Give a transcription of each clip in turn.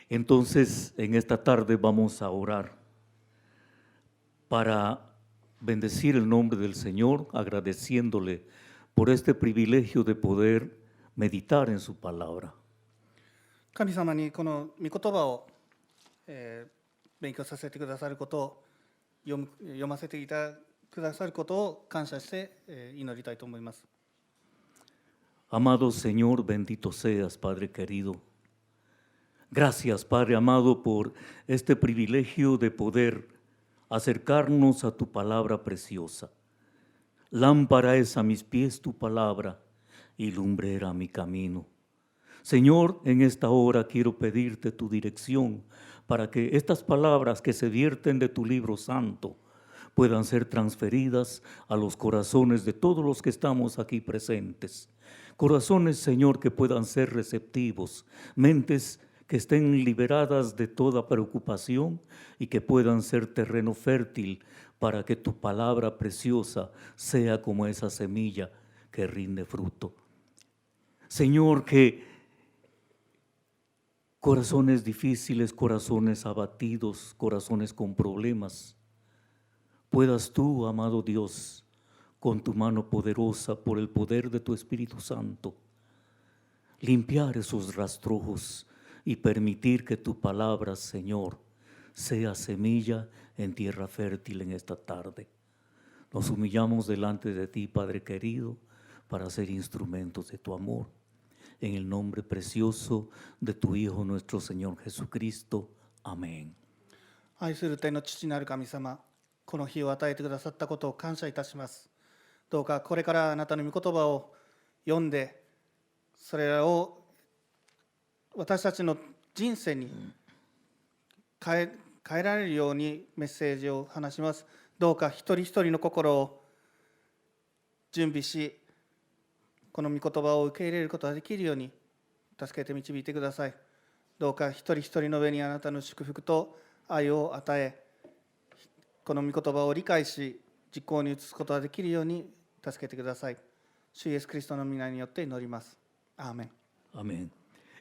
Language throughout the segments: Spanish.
Entonces, en esta tarde vamos a orar para bendecir el nombre del Señor, agradeciéndole por este privilegio de poder meditar en su palabra. 神様にこの御言葉を、勉強させてくださることを読ませてくださることを感謝して、祈りたいと思います。 Amado Señor, bendito seas, Padre querido. Gracias, Padre amado, por este privilegio de poder acercarnos a tu palabra preciosa. Lámpara es a mis pies tu palabra y lumbrera mi camino. Señor, en esta hora quiero pedirte tu dirección para que estas palabras que se vierten de tu libro santo puedan ser transferidas a los corazones de todos los que estamos aquí presentes. Corazones, Señor, que puedan ser receptivos, mentes que estén liberadas de toda preocupación y que puedan ser terreno fértil para que tu palabra preciosa sea como esa semilla que rinde fruto. Señor, que corazones difíciles, corazones abatidos, corazones con problemas, puedas tú, amado Dios, con tu mano poderosa, por el poder de tu Espíritu Santo, limpiar esos rastrojos y permitir que tu palabra, Señor, sea semilla en tierra fértil en esta tarde. Nos humillamos delante de ti, Padre querido, para ser instrumentos de tu amor. En el nombre precioso de tu Hijo, nuestro Señor Jesucristo. Amén. 愛する天の父なる神様、この日を与えてくださったことを感謝いたします。どうかこれからあなたの御言葉を読んで、それらを私たちの人生に変えられるようにメッセージを話します。どうか一人一人の心を準備し、この御言葉を受け入れることができるように助けて導いてください。どうか一人一人の上にあなたの祝福と愛を与え、この御言葉を理解し実行に移すことができるように助けてください。主イエスキリストの皆によって祈ります。アーメン。 Amén.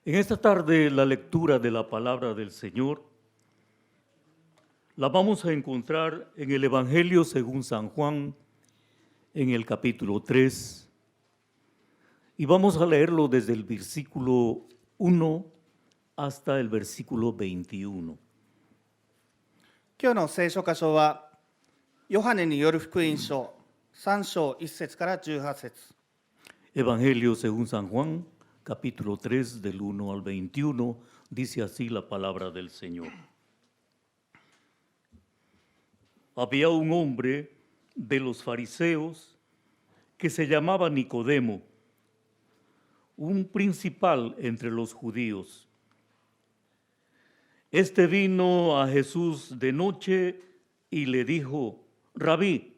En esta tarde la lectura de la palabra del Señor la vamos a encontrar en el Evangelio según San Juan, en el capítulo 3, y vamos a leerlo desde el versículo 1 hasta el versículo 21. 今日の聖書箇所はヨハネによる福音書3章1節から18節。 Evangelio según San Juan, capítulo 3, del 1 al 21, dice así la palabra del Señor. Había un hombre de los fariseos que se llamaba Nicodemo, un principal entre los judíos. Este vino a Jesús de noche y le dijo: Rabí,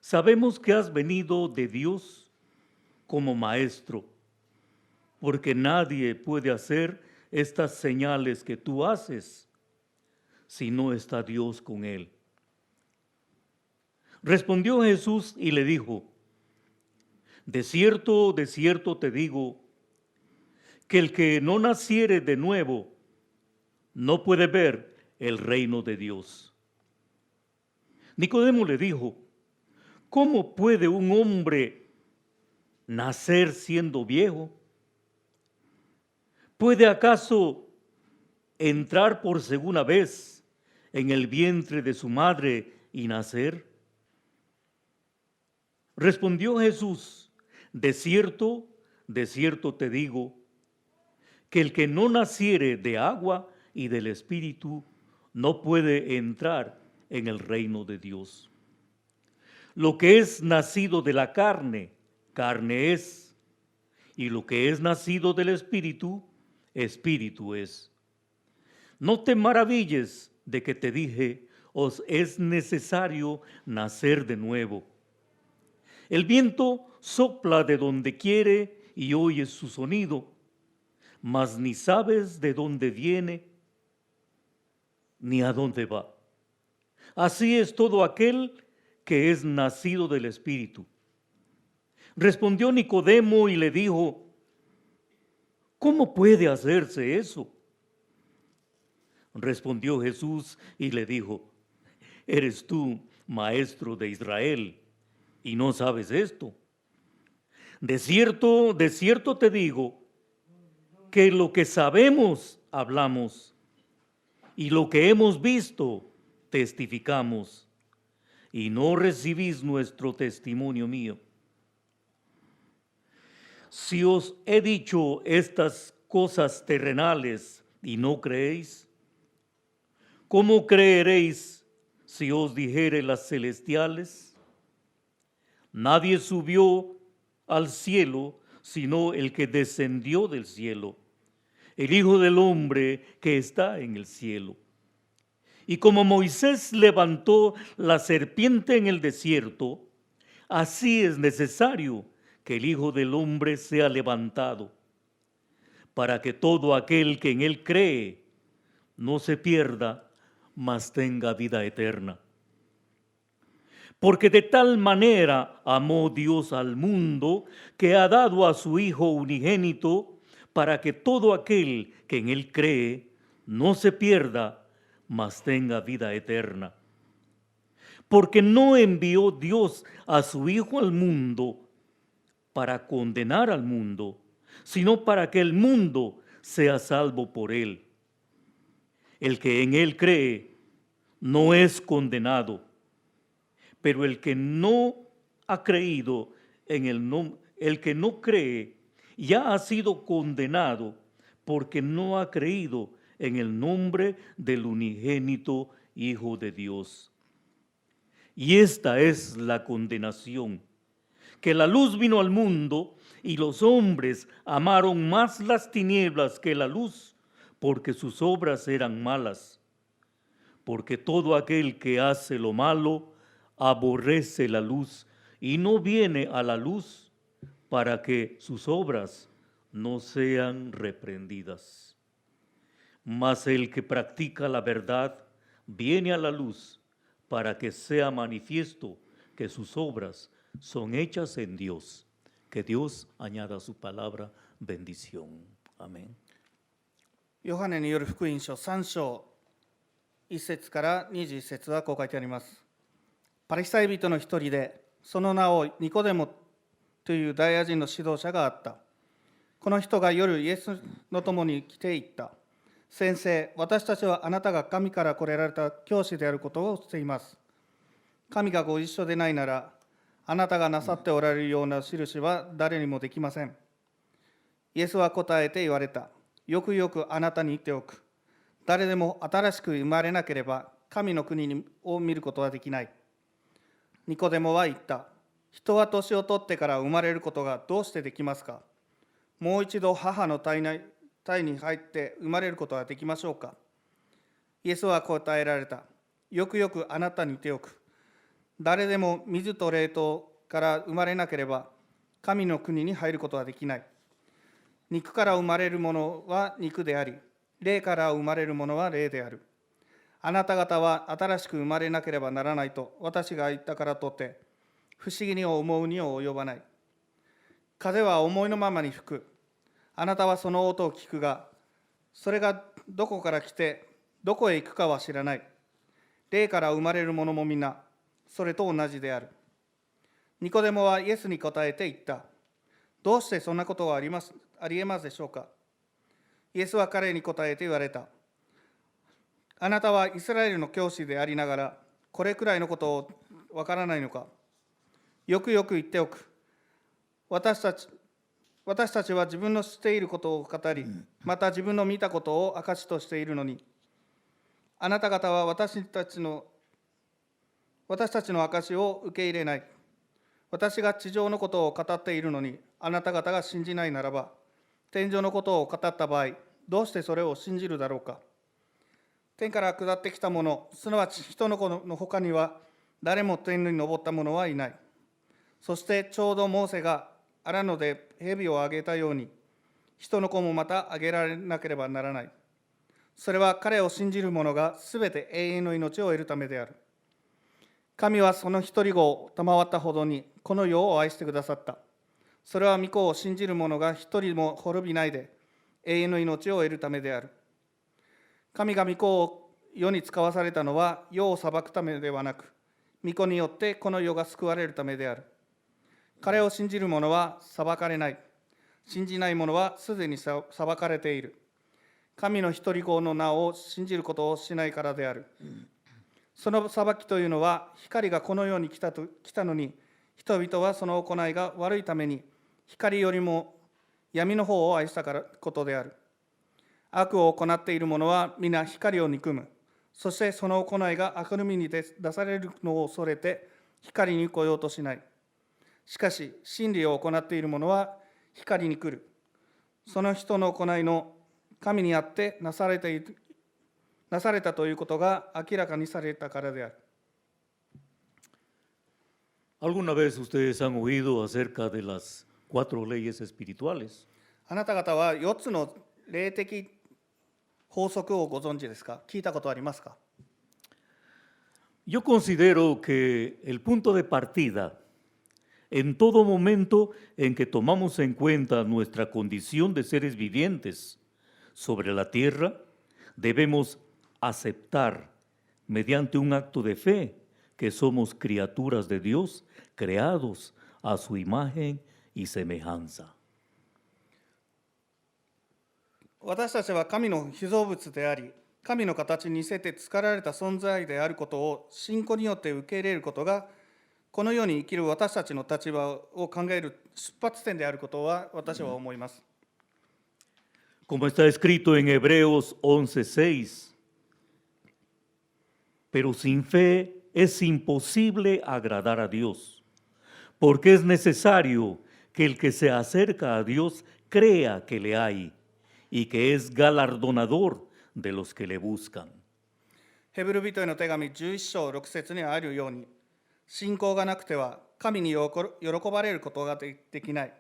sabemos que has venido de Dios como maestro, porque nadie puede hacer estas señales que tú haces si no está Dios con él. Respondió Jesús y le dijo: de cierto te digo, que el que no naciere de nuevo no puede ver el reino de Dios. Nicodemo le dijo: ¿cómo puede un hombre nacer siendo viejo? ¿Puede acaso entrar por segunda vez en el vientre de su madre y nacer? Respondió Jesús: de cierto te digo, que el que no naciere de agua y del Espíritu no puede entrar en el reino de Dios. Lo que es nacido de la carne, carne es, y lo que es nacido del Espíritu, Espíritu es. No te maravilles de que te dije: os es necesario nacer de nuevo. El viento sopla de donde quiere y oyes su sonido, mas ni sabes de dónde viene ni a dónde va. Así es todo aquel que es nacido del Espíritu. Respondió Nicodemo y le dijo: ¿cómo puede hacerse eso? Respondió Jesús y le dijo: ¿Eres tú, maestro de Israel, y no sabes esto? De cierto te digo, que lo que sabemos hablamos, y lo que hemos visto testificamos, y no recibís nuestro testimonio mío. Si os he dicho estas cosas terrenales y no creéis, ¿cómo creeréis si os dijere las celestiales? Nadie subió al cielo sino el que descendió del cielo, el Hijo del Hombre que está en el cielo. Y como Moisés levantó la serpiente en el desierto, así es necesario que el Hijo del Hombre sea levantado, para que todo aquel que en él cree no se pierda, mas tenga vida eterna. Porque de tal manera amó Dios al mundo, que ha dado a su Hijo unigénito, para que todo aquel que en él cree no se pierda, mas tenga vida eterna. Porque no envió Dios a su Hijo al mundo para condenar al mundo, sino para que el mundo sea salvo por él. El que en él cree no es condenado, pero el que no ha creído en el que no cree ya ha sido condenado, porque no ha creído en el nombre del unigénito Hijo de Dios. Y esta es la condenación, que la luz vino al mundo y los hombres amaron más las tinieblas que la luz, porque sus obras eran malas. Porque todo aquel que hace lo malo aborrece la luz y no viene a la luz, para que sus obras no sean reprendidas. Mas el que practica la verdad viene a la luz, para que sea manifiesto que sus obras son hechas en Dios. Que Dios añada a su palabra bendición. Amén. ヨハネによる福音書3章1節から21節はこう書いてあります。パリサイ人の一人で、その名をニコデモというダイヤ人の指導者があった。この人が夜イエスの共に来ていった。先生、私たちはあなたが神から来られた教師であることを知っています。神がご一緒でないなら、あなたがなさっておられるような印は誰にもできません。イエスは答えて言われた。よくよくあなたに言っておく。誰でも新しく生まれなければ、神の国を見ることはできない。ニコデモは言った。人は年を取ってから生まれることがどうしてできますか？もう一度母の体に入って生まれることはできましょうか？イエスは答えられた。よくよくあなたに言っておく。誰でも水と霊とから生まれなければ、神の国に入ることはできない。肉から生まれるものは肉であり、霊から生まれるものは霊である。あなた方は新しく生まれなければならないと私が言ったからとって、不思議に思うに及ばない。風は思いのままに吹く。あなたはその音を聞くが、それがどこから来て、どこへ行くかは知らない。霊から生まれるものもみんな、それと同じである。ニコデモはイエスに答えて言った。どうしてそんなことはありえますでしょうか？イエスは彼に答えて言われた。あなたはイスラエルの教師でありながら、これくらいのことをわからないのか？よくよく言っておく。私たちは自分の知っていることを語り、また自分の見たことを証しとしているのに、あなた方は私たちの証を受け入れない。私が地上のことを語っているのに、あなた方が信じないならば、天上のことを語った場合、どうしてそれを信じるだろうか。天から下ってきたもの、すなわち人の子の他には、誰も天に昇った者はいない。そしてちょうどモーセが荒野で蛇をあげたように、人の子もまたあげられなければならない。それは彼を信じる者がすべて永遠の命を得るためである。神はその一人子を賜ったほどにこの世を愛してくださった。それは御子を信じる者が一人も滅びないで永遠の命を得るためである。神が御子を世に使わされたのは世を裁くためではなく、御子によってこの世が救われるためである。彼を信じる者は裁かれない。信じない者はすでに裁かれている。神の一人子の名を信じることをしないからである。その裁きというのは、光がこの世に来たのに、人々はその行いが悪いために、光よりも闇の方を愛したことである。悪を行っている者は皆光を憎む。そしてその行いが明るみに出されるのを恐れて光に来ようとしない。しかし真理を行っている者は光に来る。その人の行いの神にあってなされたということが明らかにされたからである。¿Alguna vez ustedes han oído acerca de las 4 leyes espirituales? あなた方は4つの霊的法則をご存知ですか？聞いたことありますか？ Yo considero que el punto de partida en todo momento en que tomamos en cuenta nuestra condición de seres vivientes sobre la tierra, debemos aceptar mediante un acto de fe que somos criaturas de Dios, creados a su imagen y semejanza. 私たちは神の被造物であり、神の形に似せて作られた存在であることを信仰によって受け入れることが、この世に生きる私たちの立場を考える出発点であることは私は思います。Como está escrito en Hebreos 11:6, pero sin fe es imposible agradar a Dios, porque es necesario que el que se acerca a Dios crea que le hay y que es galardonador de los que le buscan. ヘブル人への手紙11章6節にあるように、信仰がなくては神に喜ばれることができない。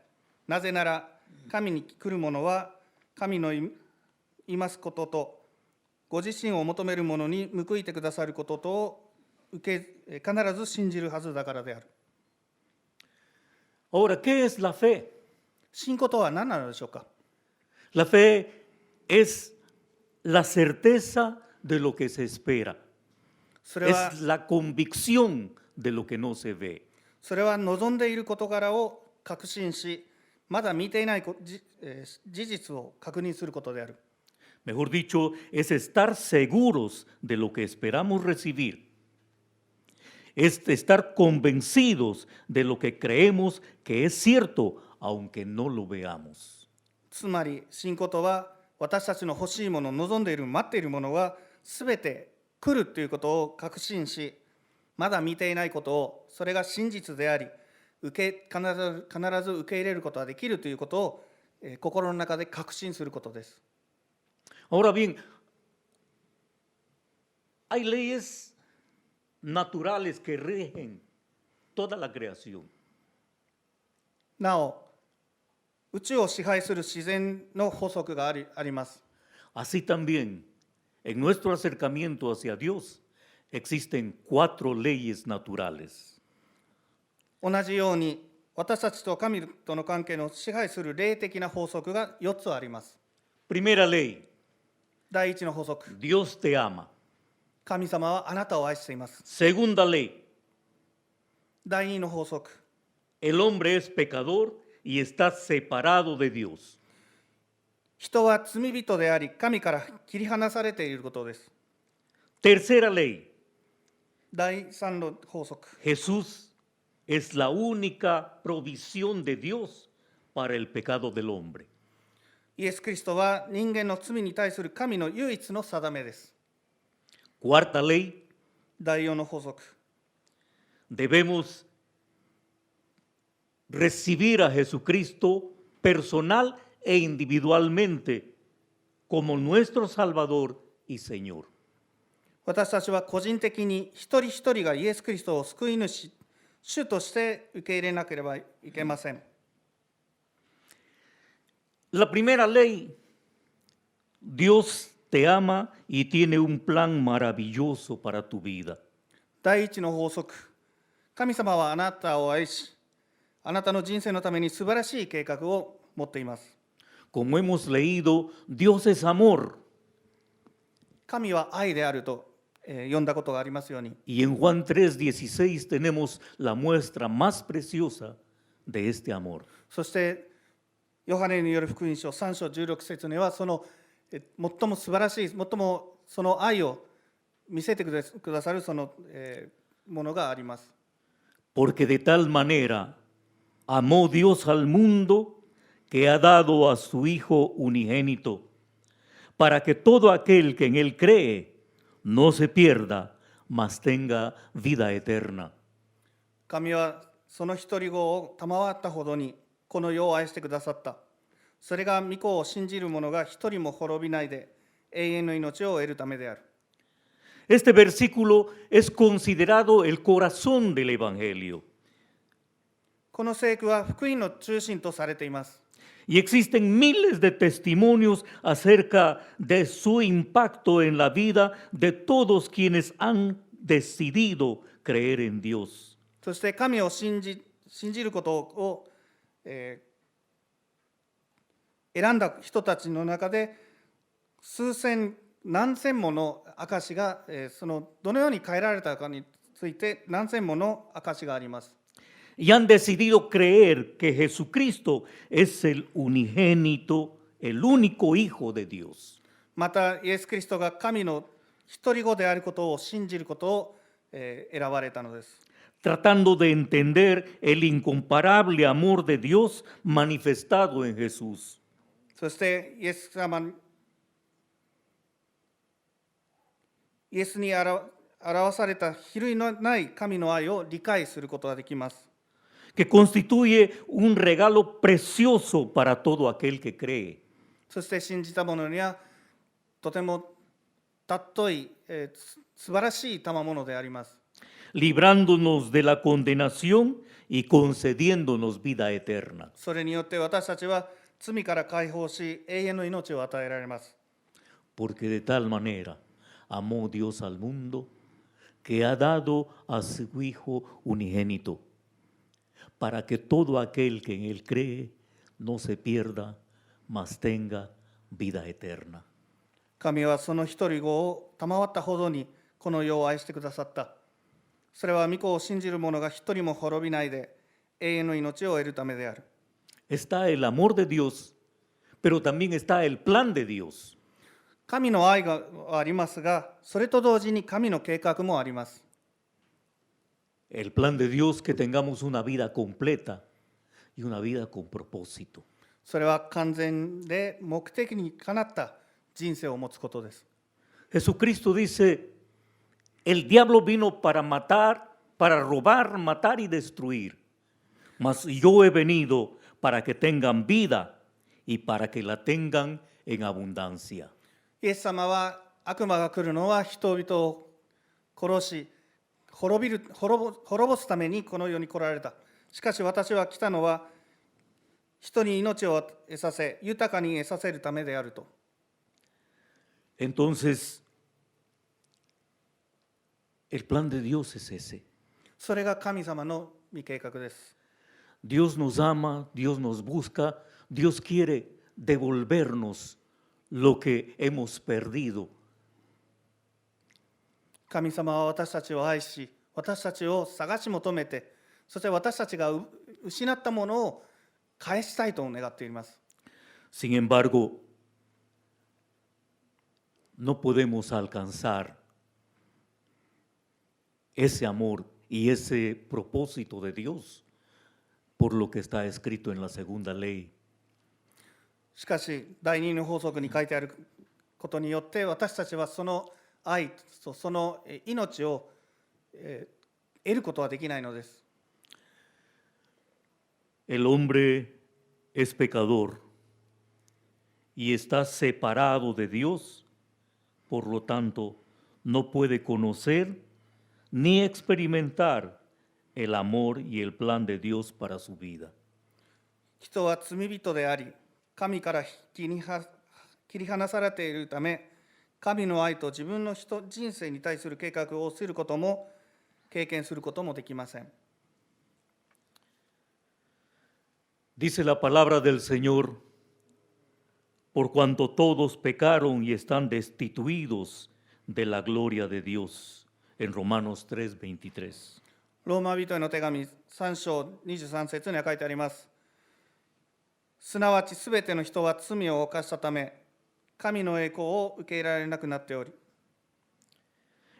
なぜなら神に来る者は神の言いますことと、ご自身を求める者に報いてくださることとを必ず信じるはずだからである。Ahora, ¿qué es la fe? 信仰とは何なのでしょうか？ La fe es la certeza de lo que se espera, それは es la convicción de lo que no se ve. 望んでいる事柄を確信し、まだ見ていない事実を確認することである。Mejor dicho, es estar seguros de lo que esperamos recibir. Es estar convencidos de lo que creemos que es cierto, aunque no lo veamos. つまり信仰とは、私たちの欲しいもの、望んでいる、待っているものは全て来るということを確信し、まだ見ていないことを、それが真実であり、必ず受け入れることができるということを、心の中で確信することです。Ahora bien, hay leyes naturales que rigen toda la creación. なお、宇宙を支配する自然の法則があります。Así también, en nuestro acercamiento hacia Dios, existen 4 leyes naturales. 同じように、私たちと神との関係の支配する霊的な法則が4つあります。Primera ley, 第一の法則、 Dios te ama. 神様はあなたを愛しています。 Segunda ley, 第二の法則、 el hombre es pecador y está separado de Dios. 人は罪人であり、神から切り離されていることです。 Tercera ley, 第三の法則、 Jesús es la única provisión de Dios para el pecado del hombre. イエス・キリストは人間の罪に対する神の唯一の定めです。 Cuarta ley, 第四の法則、 debemos recibir a Jesucristo personal e individualmente como nuestro Salvador y Señor. 私たちは個人的に一人一人がイエス・キリストを救い主、主として受け入れなければいけません。La primera ley, Dios te ama y tiene un plan maravilloso para tu vida. 第一の法則、神様はあなたを愛し、あなたの人生のために素晴らしい計画を持っています。 Como hemos leído, Dios es amor. 神は愛であると、読んだことがありますように、 Y en Juan 3:16 tenemos la muestra más preciosa de este amor. そしてヨハネによる福音書3章16節にはその最も素晴らしい、最もその愛を見せてくださるその、ものがあります。Porque de tal manera amó Dios al mundo que ha dado a su Hijo unigénito, para que todo aquel que en Él cree no se pierda, mas tenga vida eterna. 神はその一人子を賜ったほどにこの世を愛してくださった。それが御子を信じる者が一人も滅びないで永遠の命を得るためである。Este versículo es considerado el corazón del Evangelio. この聖句は福音の中心とされています。Y existen miles de testimonios acerca de su impacto en la vida de todos quienes han decidido creer en Dios. そして神を信じることを、選んだ人たちの中で何千もの証が、そのどのように変えられたかについて何千もの証があります。Y han decidido creer que Jesucristo es el unigénito, el único Hijo de Dios. またイエス・キリストが神の一人子であることを信じることを、選ばれたのです。Tratando de entender el incomparable amor de Dios manifestado en Jesús. そしてイエスに表された比類のない神の愛を理解することができます。Que constituye un regalo precioso para todo aquel que cree. そして信じた者にはとても尊い、素晴らしい賜物であります。Librándonos de la condenación y concediéndonos vida eterna. それによって私たちは罪から解放し永遠の命を与えられます。Porque de tal manera amó Dios al mundo que ha dado a su Hijo unigénito, para que todo aquel que en Él cree no se pierda, mas tenga vida eterna. 神はその一人子を賜ったほどにこの世を愛してくださった。それは御子を信じる者が一人も滅びないで永遠の命を得るためである。Está el amor de Dios, pero también está el plan de Dios. 神の愛がありますが、それと同時に神の計画もあります。El plan de Dios que tengamos una vida completa y una vida con propósito. それは完全で目的にかなった人生を持つことです。Jesucristo dice, el diablo vino para matar, para robar, matar y destruir, mas yo he venido para que tengan vida y para que la tengan en abundancia. イエス様は悪魔が来るのは人々を殺し滅ぼすためにこの世に来られた。しかし私は来たのは人に命を得させ豊かに得させるためであると。Entonces, el plan de Dios es ese. それが神様の御計画です。Dios nos ama, Dios nos busca, Dios quiere devolvernos lo que hemos perdido. 神様は私たちを愛し、私たちを探し求めて、そして私たちが失ったものを返したいと願っています。Sin embargo, no podemos alcanzar ese amor y ese propósito de Dios por lo que está escrito en la segunda ley. しかし、第二の法則に書いてあることによって、私たちはその愛とその命を得ることはできないのです。El hombre es pecador y está separado de Dios, por lo tanto, no puede conocer ni experimentar el amor y el plan de Dios para su vida. 人は罪人であり、神から切り離されているため、神の愛と自分の人生に対する計画をすることも経験することもできません。Dice la palabra del Señor, por cuanto todos pecaron y están destituidos de la gloria de Dios en Romanos 3:23. ローマ人への手紙3章23節には書いてあります。すなわちすべての人は罪を犯したため、神の栄光を受け入れられなくなっており、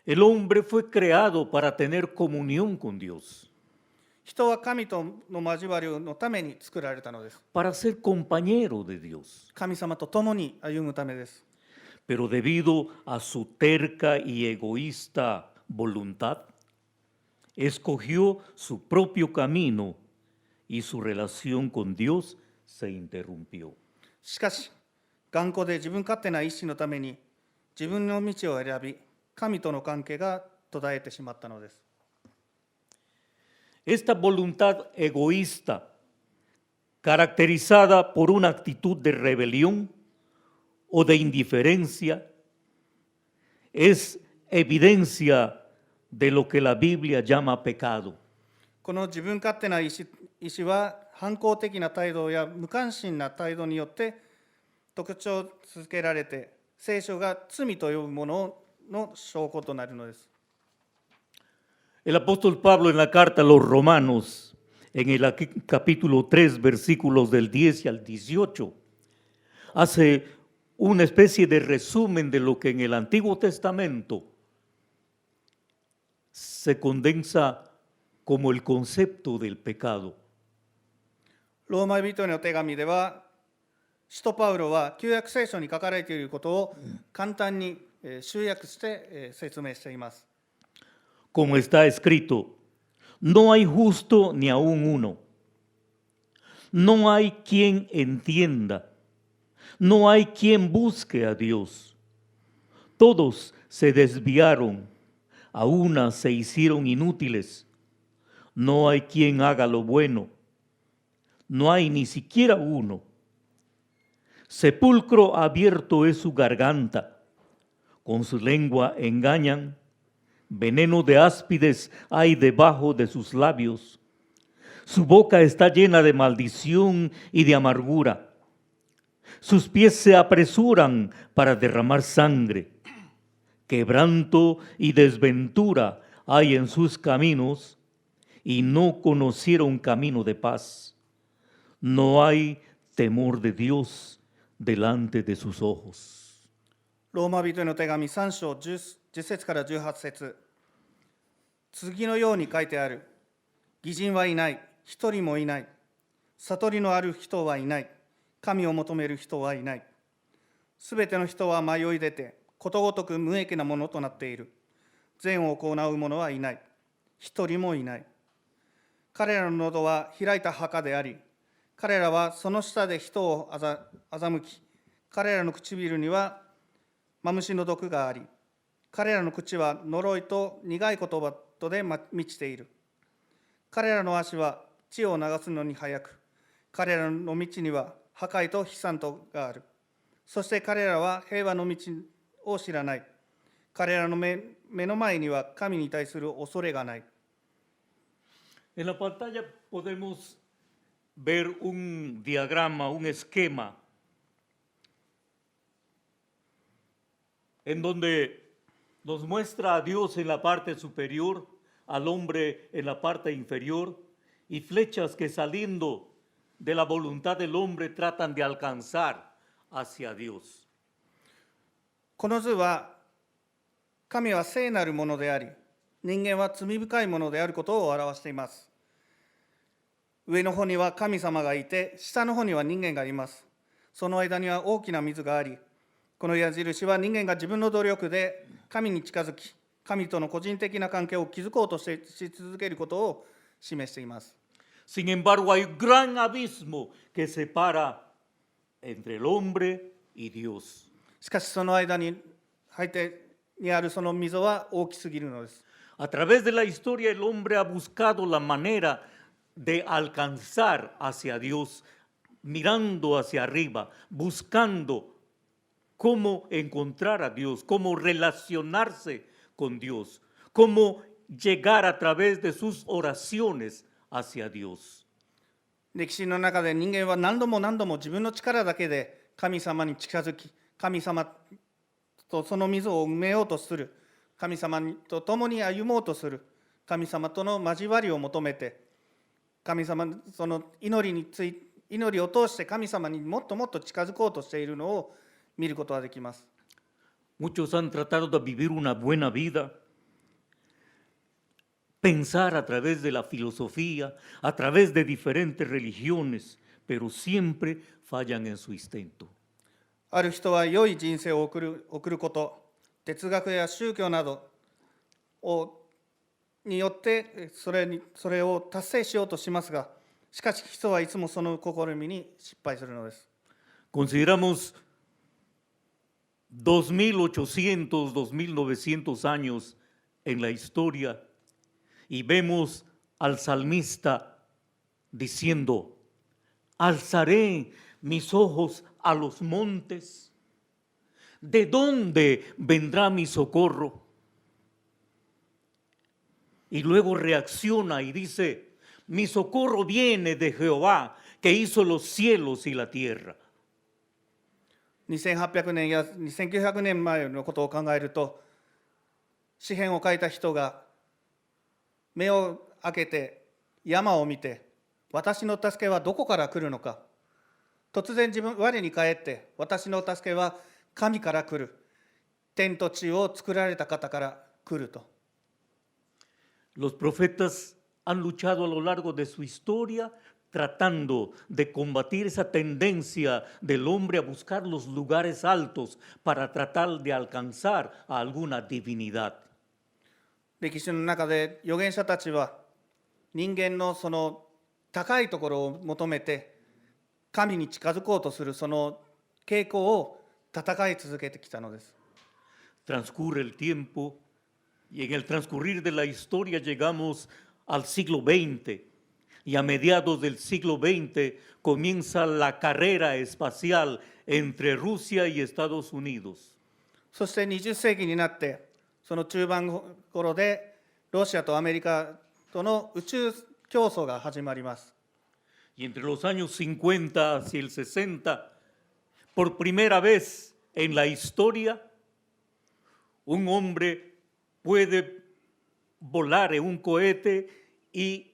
El hombre fue creado para tener comunión con Dios, 人は神との交わりのために作られたのです。 para ser compañero de Dios. 神様と共に歩むためです。 Pero debido a su terca y egoísta voluntad, escogió su propio camino y su relación con Dios se interrumpió. しかし、頑固で自分勝手な意志のために自分の道を選び、神との関係が途絶えてしまったのです。 Esta voluntad egoísta, caracterizada por una actitud de rebelión o de indiferencia, es evidencia de lo que la Biblia llama pecado. この自分勝手な意志は反抗的な態度や無関心な態度によって特徴づけられて、聖書が罪と呼ぶものの証拠となるのです。 El apóstol Pablo en la carta a los Romanos, en el capítulo 3, versículos del 10 al 18, hace una especie de resumen de lo que en el Antiguo Testamento se condensa como el concepto del pecado. ローマ人への手紙では、使徒パウロは旧約聖書に書かれていることを簡単に集約して説明しています。 Como está escrito, no hay justo ni aun uno. No hay quien entienda. No hay quien busque a Dios. Todos se desviaron, a una se hicieron inútiles. No hay quien haga lo bueno. No hay ni siquiera uno. Sepulcro abierto es su garganta. Con su lengua engañan. Veneno de áspides hay debajo de sus labios. Su boca está llena de maldición y de amargura. Sus pies se apresuran para derramar sangre. Quebranto y desventura hay en sus caminos, y no conocieron camino de paz. No hay temor de Dios delante de sus ojos. ローマ人への手紙3章 10節から18節。次のように書いてある。義人はいない、一人もいない。悟りのある人はいない。神を求める人はいない。すべての人は迷い出て、ことごとく無益なものとなっている。善を行う者はいない。一人もいない。彼らの喉は開いた墓であり、彼らはその下で人を欺き、彼らの唇にはマムシの毒があり、彼らの口は呪いと苦い言葉とで満ちている。彼らの足は血を流すのに速く、彼らの道には破壊と悲惨とがある。そして彼らは平和の道を知らない。彼らの目の前には神に対する恐れがない。En la pantalla podemos ver un diagrama, un esquema, en donde nos muestra a Dios en la parte superior, al hombre en la parte inferior, y flechas que saliendo de la voluntad del hombre tratan de alcanzar hacia Dios. この図は、神は聖なるものであり、人間は罪深いものであることを表しています。上の方には神様がいて、下の方には人間がいます。その間には大きな水があり、この矢印は人間が自分の努力で神に近づき、神との個人的な関係を築こうとし続けることを示しています。Sin embargo, hay un gran abismo que separa entre el hombre y Dios. しかしその間に背景にあるその溝は大きすぎるのです。A través de la historia, el hombre ha buscado la manera de alcanzar hacia Dios, mirando hacia arriba, buscando cómo encontrar a Dios, cómo relacionarse con Dios, cómo llegar a través de sus oraciones hacia Dios. 歴史の中で人間は何度も自分の力だけで神様に近づき、神様とその溝を埋めようとする、神様と共に歩もうとする、神様との交わりを求めて、神様、その祈りを通して神様にもっともっと近づこうとしているのを見ることができます。Muchos han tratado de vivir una buena vida, pensar a través de la filosofía, a través de diferentes religiones, pero siempre fallan en su instinto. ある人は良い人生を送ること、哲学や宗教などによってそれを達成しようとしますが、しかし人はいつもその試みに失敗するのです。Consideramos 2800, 2900 años en la historia y vemos al salmista diciendo, alzaré mis ojos a los montes, ¿de dónde vendrá mi socorro? Y luego reacciona y dice, mi socorro viene de Jehová, que hizo los cielos y la tierra. 2800年や2900年前のことを考えると、詩篇を書いた人が目を開けて山を見て、私の助けはどこから来るのか、突然我に返って、私の助けは神から来る、天と地を作られた方から来ると。Los profetas han luchado a lo largo de su historia tratando de combatir esa tendencia del hombre a buscar los lugares altos para tratar de alcanzar a alguna divinidad. 歴史の中で預言者たちは人間のその高いところを求めて神に近づこうとするその傾向を戦い続けてきたのです。Transcurre el tiempo y en el transcurrir de la historia llegamos al siglo XX y a mediados del siglo XX comienza la carrera espacial entre Rusia y Estados Unidos. そして20世紀になってその中盤頃でロシアとアメリカとの宇宙競争が始まります。Y entre los años 50 hacia el 60, por primera vez en la historia, un hombre puede volar en un cohete y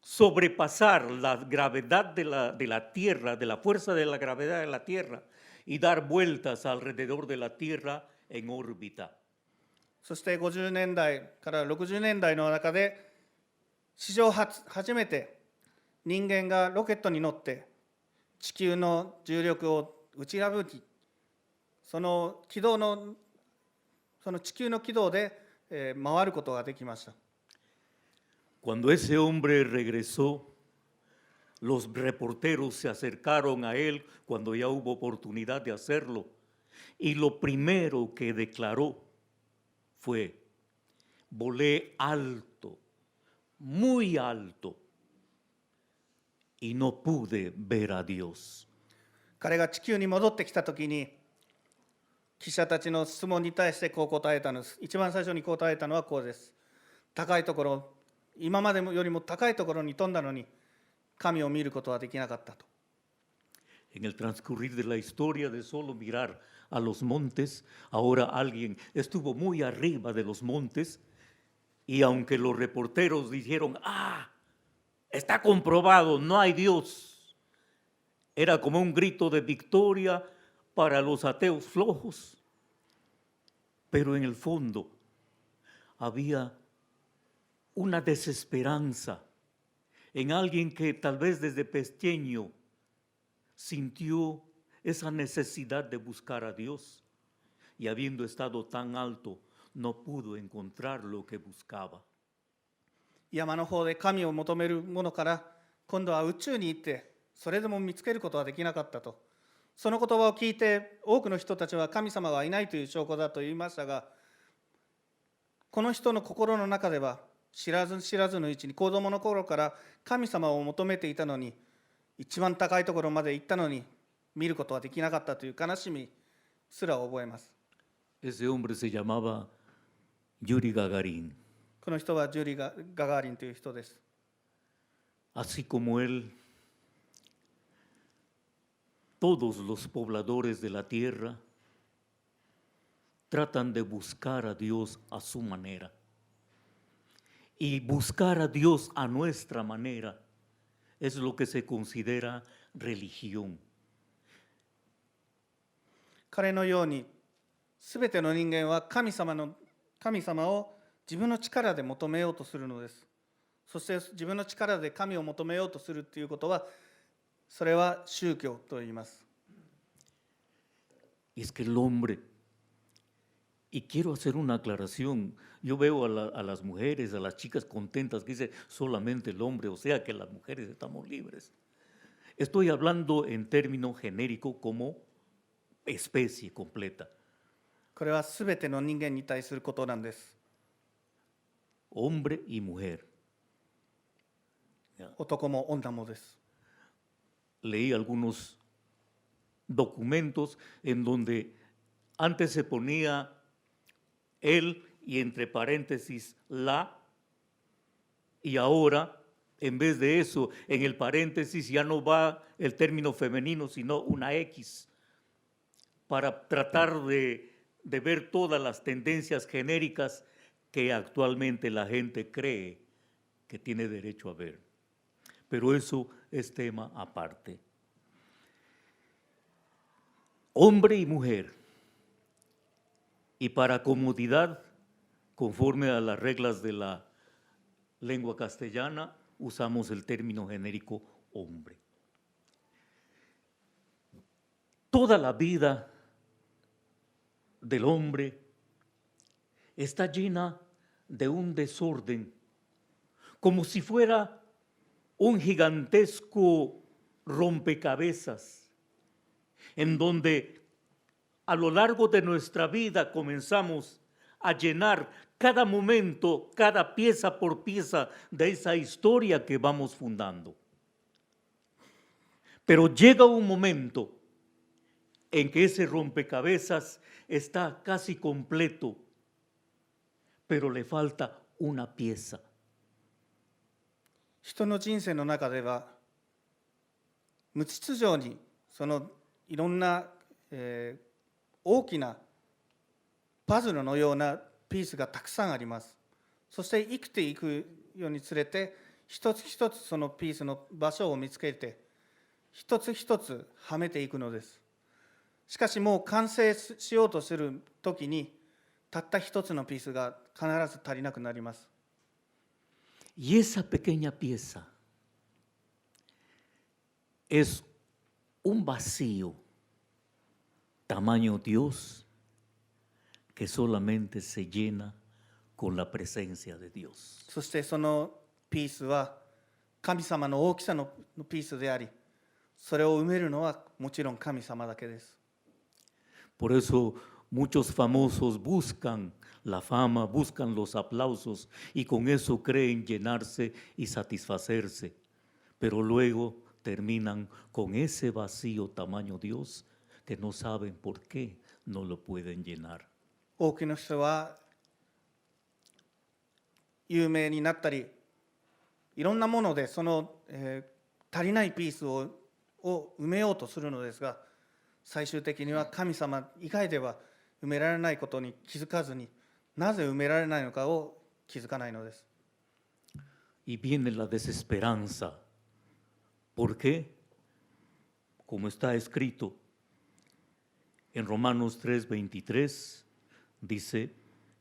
sobrepasar la gravedad de la Tierra, de la fuerza de la gravedad de la Tierra, y dar vueltas alrededor de la Tierra en órbita. そして50年代から60年代の中で史上初めて人間がロケットに乗って地球の重力を打ち破り、その地球の軌道で回ることができました。Cuando ese hombre regresó, los reporteros se acercaron a él cuando ya hubo oportunidad de hacerlo, y lo primero que declaró fue, volé alto, muy alto, y no pude ver a Dios. 彼が地球に戻ってきたときに、記者たちの質問に対してこう答えたのです。一番最初に答えたのはこうです。高いところ、今までよりも高いところに飛んだのに、神を見ることはできなかったと。En el transcurrir de la historia de solo mirar a los montes, ahora alguien estuvo muy arriba de los montes, y aunque los reporteros dijeron, está comprobado, no hay Dios, era como un grito de victoria para los ateos flojos, pero en el fondo había una desesperanza en alguien que tal vez desde pequeño sintió esa necesidad de buscar a Dios y habiendo estado tan alto no pudo encontrar lo que buscaba. 山の方で神を求めるものから今度は宇宙に行ってそれでも見つけることはできなかったと。その言葉を聞いて多くの人たちは神様がいないという証拠だと言いましたが、この人の心の中では知らずのうちに子供の頃から神様を求めていたのに、一番高いところまで行ったのに見ることはできなかったという悲しみすら覚えます。Ese hombre se llamaba Yuri Gagarin. この人はジュリー・ガガーリンという人です。Así como él, todos los pobladores de la tierra tratan de buscar a Dios a su manera. Y buscar a Dios a nuestra manera es lo que se considera religión. 彼のように、すべての人間は神様を自分の力で求めようとするのです。そして自分の力で神を求めようとするということは、それは宗教と言います。Y es que el hombre, y quiero hacer una aclaración, yo veo a las mujeres, a las chicas contentas que dicen solamente el hombre, o sea que las mujeres estamos libres. Estoy hablando en término genérico como especie completa. これはすべての人間に対することなんです。Hombre y mujer. 男も女もです。Leí algunos documentos en donde antes se ponía él y entre paréntesis la, y ahora en vez de eso en el paréntesis ya no va el término femenino sino una X para tratar de ver todas las tendencias genéricas que actualmente la gente cree que tiene derecho a ver. Pero eso es tema aparte. Hombre y mujer. Y para comodidad, conforme a las reglas de la lengua castellana, usamos el término genérico hombre. Toda la vida del hombre está llena de un desorden, como si fuera un gigantesco rompecabezas, en donde a lo largo de nuestra vida comenzamos a llenar cada momento, cada pieza por pieza de esa historia que vamos fundando. Pero llega un momento en que ese rompecabezas está casi completo, pero le falta una pieza. 人の人生の中では、無秩序にそのいろんな、大きなパズルのようなピースがたくさんあります。そして生きていくようにつれて、一つ一つそのピースの場所を見つけて、一つ一つはめていくのです。しかしもう完成しようとするときに、たった一つのピースが必ず足りなくなります。Y esa pequeña pieza es un vacío tamaño Dios que solamente se llena con la presencia de Dios. そしてそのピースは神様の大きさのピースであり、それを埋めるのはもちろん神様だけです。Por eso muchos famosos buscan la fama, buscan los aplausos y con eso creen llenarse y satisfacerse, pero luego terminan con ese vacío tamaño Dios que no saben por qué no lo pueden llenar. 多くの人は有名になったり、いろんなものでその、足りないピースを埋めようとするのですが、最終的には神様以外では埋められないことに気づかずに、なぜ埋められないのかを気づかないのです。Y viene la desesperanza. ¿Por qué? Como está escrito en Romanos 3:23, dice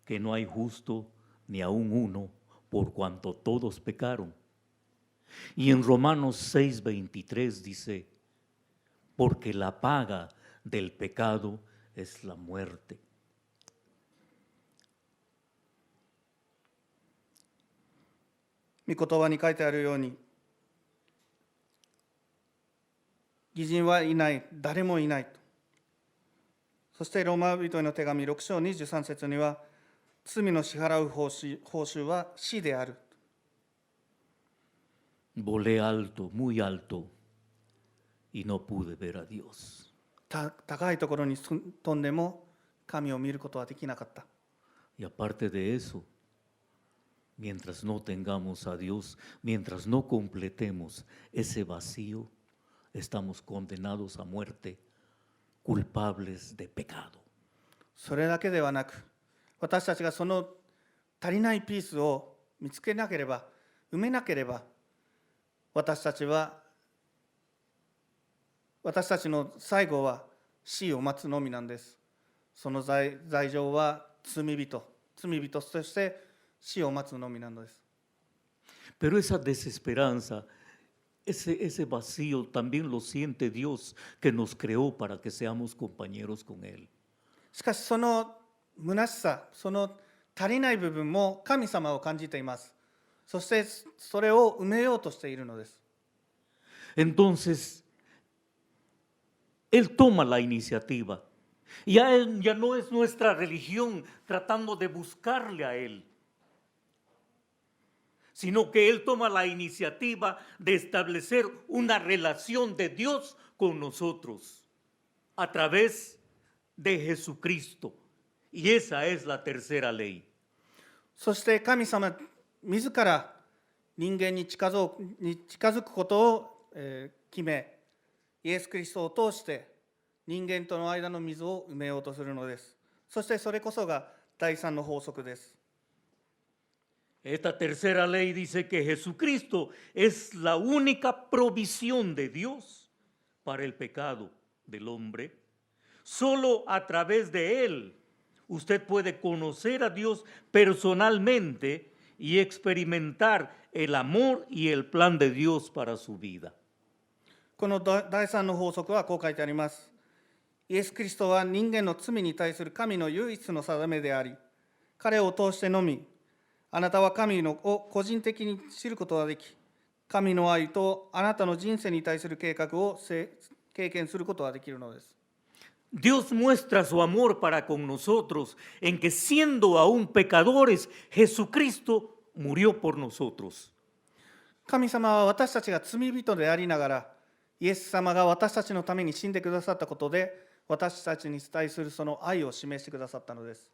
que no hay justo ni aun uno, por cuanto todos pecaron. Y en Romanos 6:23 dice, porque la paga del pecado es la muerte. 御言葉に書いてあるように、義人はいない、誰もいないと。そしてローマ人への手紙6章23節には、罪の支払う報酬は死である。Volé alto, muy alto, y no pude ver a Dios. 高いところに飛んでも神を見ることはできなかった。Y aparte de eso, mientras no tengamos a Dios, mientras no completemos ese vacío, estamos condenados a muerte, culpables de pecado. それだけではなく、私たちがその足りないピースを見つけなければ、埋めなければ、私たちの最後は死を待つのみなんです。その罪状は罪人として死を待つのみなのです。Pero esa desesperanza, ese vacío también lo siente Dios que nos creó para que seamos compañeros con Él. しかしその虚しさ、その足りない部分も神様を感じています。そしてそれを埋めようとしているのです。Entonces, Él toma la iniciativa. Ya no es nuestra religión tratando de buscarle a Él, sino que Él toma la iniciativa de establecer una relación de Dios con nosotros a través de Jesucristo. Y esa es la tercera ley. そして神様自ら人間に近づくことを決め、イエス・キリストを通して人間との間の溝を埋めようとするのです。そしてそれこそが第三の法則です。Esta tercera ley dice que Jesucristo es la única provisión de Dios para el pecado del hombre. Solo a través de Él usted puede conocer a Dios personalmente y experimentar el amor y el plan de Dios para su vida. この第三の法則はこう書いてあります。イエス・キリストは人間の罪に対する神の唯一の定めであり、彼を通してのみ、あなたは神を個人的に知ることができ、神の愛とあなたの人生に対する計画を経験することができるのです。Dios muestra su amor para con nosotros en que siendo aún pecadores, Jesucristo murió por nosotros. 神様は私たちが罪人でありながら、イエス様が私たちのために死んでくださったことで、私たちに対するその愛を示してくださったのです。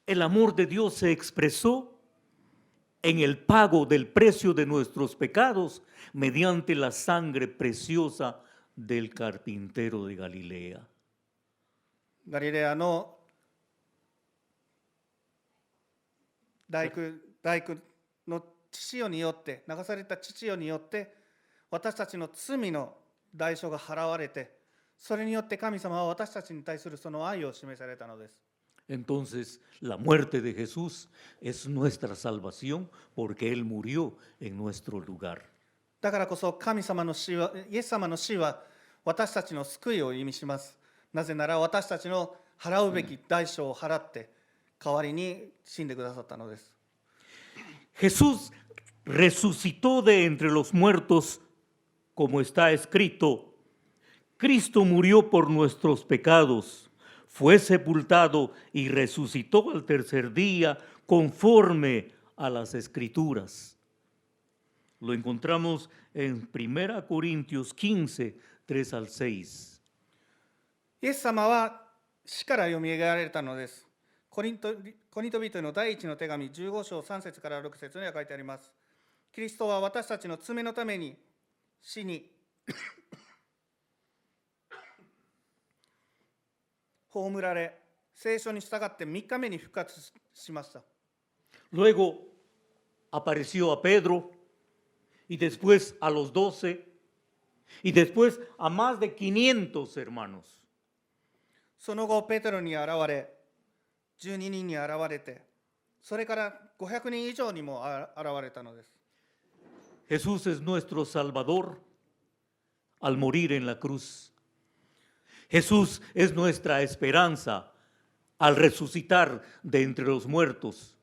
El amor de Dios se expresó en el pago del precio de nuestros pecados mediante la sangre preciosa del carpintero de Galilea. ガリレアの大工の父よによって、流された父よによって私たちの罪の代償が払われて、それによって神様は私たちに対するその愛を示されたのです。Entonces, la muerte de Jesús es nuestra salvación porque Él murió en nuestro lugar. だからこそ神様の死は、イエス様の死は私たちの救いを意味します。なぜなら私たちの払うべき代償を払って代わりに死んでくださったのです。Jesús resucitó de entre los muertos, como está escrito, Cristo murió por nuestros pecados, fue sepultado y resucitó al tercer día conforme a las Escrituras. Lo encontramos en 1 Corintios 15, 3 al 6. イエス様は死からよみがえられたのです。コリント人への第一の手紙15章3節から6節には書いてあります。キリストは私たちの罪のために死に葬られ、聖書に従って3日目に復活しました。Luego apareció a Pedro y después a los 12 y después a más de 500 hermanos. その後ペテロに現れ、12人に現れて、それから500人以上にも現れたのです。Jesús es nuestro Salvador al morir en la cruz. Jesús es nuestra esperanza al resucitar de entre los muertos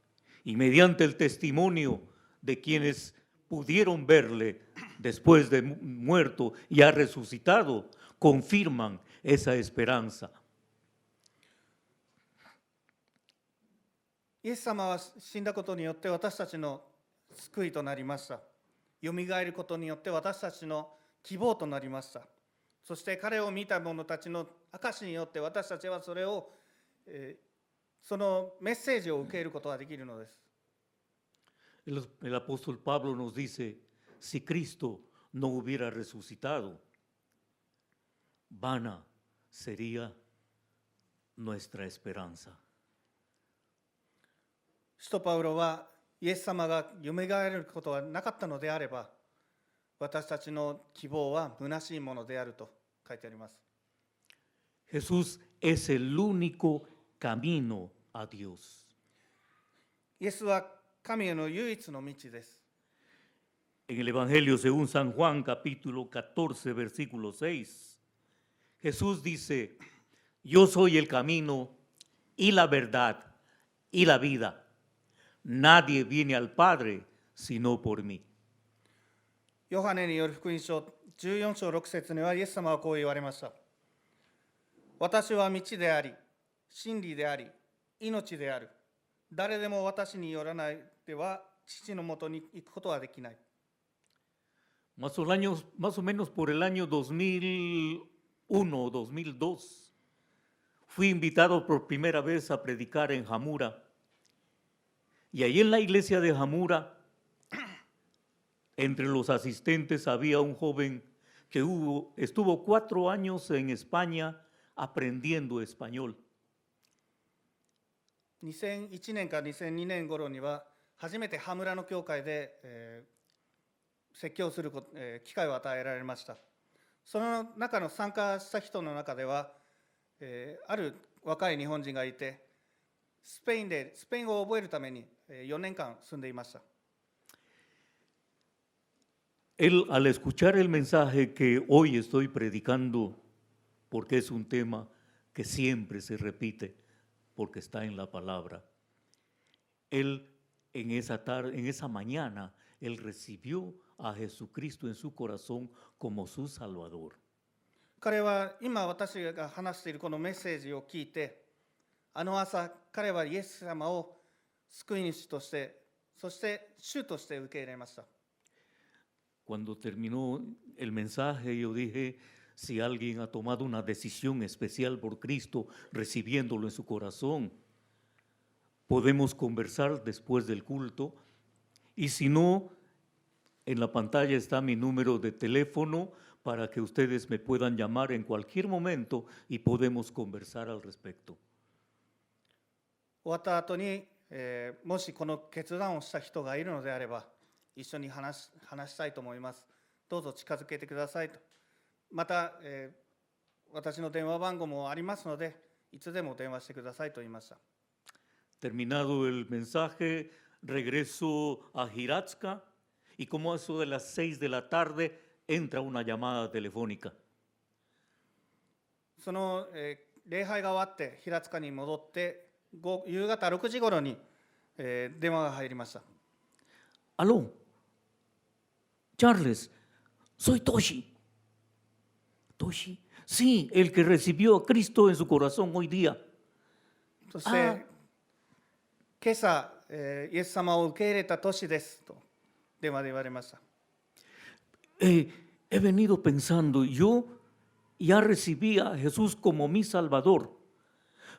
y mediante el testimonio de quienes pudieron verle después de muerto y ha resucitado, confirman esa esperanza. イエス様は死んだことによって私たちの救いとなりました。よみがえることによって私たちの希望となりました。そして彼を見た者たちの証によって私たちはそれを、そのメッセージを受けることができるのです。El apóstol Pablo nos dice, si Cristo no hubiera resucitado, vana sería nuestra esperanza. 使徒パウロはイエス様がよみがえることはなかったのであれば、私たちの希望は虚しいものであると書いてあります。 Jesús es el único camino a Dios. イエスは神への唯一の道です。 En el Evangelio según San Juan, capítulo 14, versículo 6, Jesús dice, yo soy el camino y la verdad y la vida. Nadie viene al Padre sino por mí. ヨハネによる福音書14章6節にはイエス様はこう言われました。私は道であり、真理であり、命である。誰でも私によらないでは父のもとに行くことはできない。Más o menos por el año 2001 o 2002, fui invitado por primera vez a predicar en Jamura. Y ahí en la iglesia de Jamura, entre los asistentes había un joven que estuvo 4 años en España aprendiendo español. 2001年か2002年頃には初めて羽村の教会で、説教する機会を与えられました。その中の参加した人の中では、ある若い日本人がいて、スペイン語を覚えるために4年間住んでいました。 Él, al escuchar el mensaje que hoy estoy predicando, porque es un tema que siempre se repite, porque está en la palabra, él en esa mañana, él recibió a Jesucristo en su corazón como su Salvador. 彼は今私が話しているこのメッセージを聞いて、あの朝彼はイエス様を救い主として、そして主として受け入れました。 Cuando terminó el mensaje, yo dije, si alguien ha tomado una decisión especial por Cristo, recibiéndolo en su corazón, podemos conversar después del culto. Y si no, en la pantalla está mi número de teléfono para que ustedes me puedan llamar en cualquier momento y podemos conversar al respecto. 終わった後に、もしこの決断をした人がいるのであれば、一緒に話したいと思います。どうぞ近づけてくださいと。また、私の電話番号もありますので、いつでも電話してくださいと言いました。 Terminado el mensaje, regreso a Hiratsuka y como a eso de las 6 de la tarde entra una llamada telefónica. その、礼拝が終わって平塚に戻って夕方6時頃に、電話が入りました。 Aló, Charles, soy Toshi. Toshi, sí, el que recibió a Cristo en su corazón hoy día. そして、今朝、イエス様を受け入れた年ですと電話で言われました。 He venido pensando, yo ya recibí a Jesús como mi Salvador,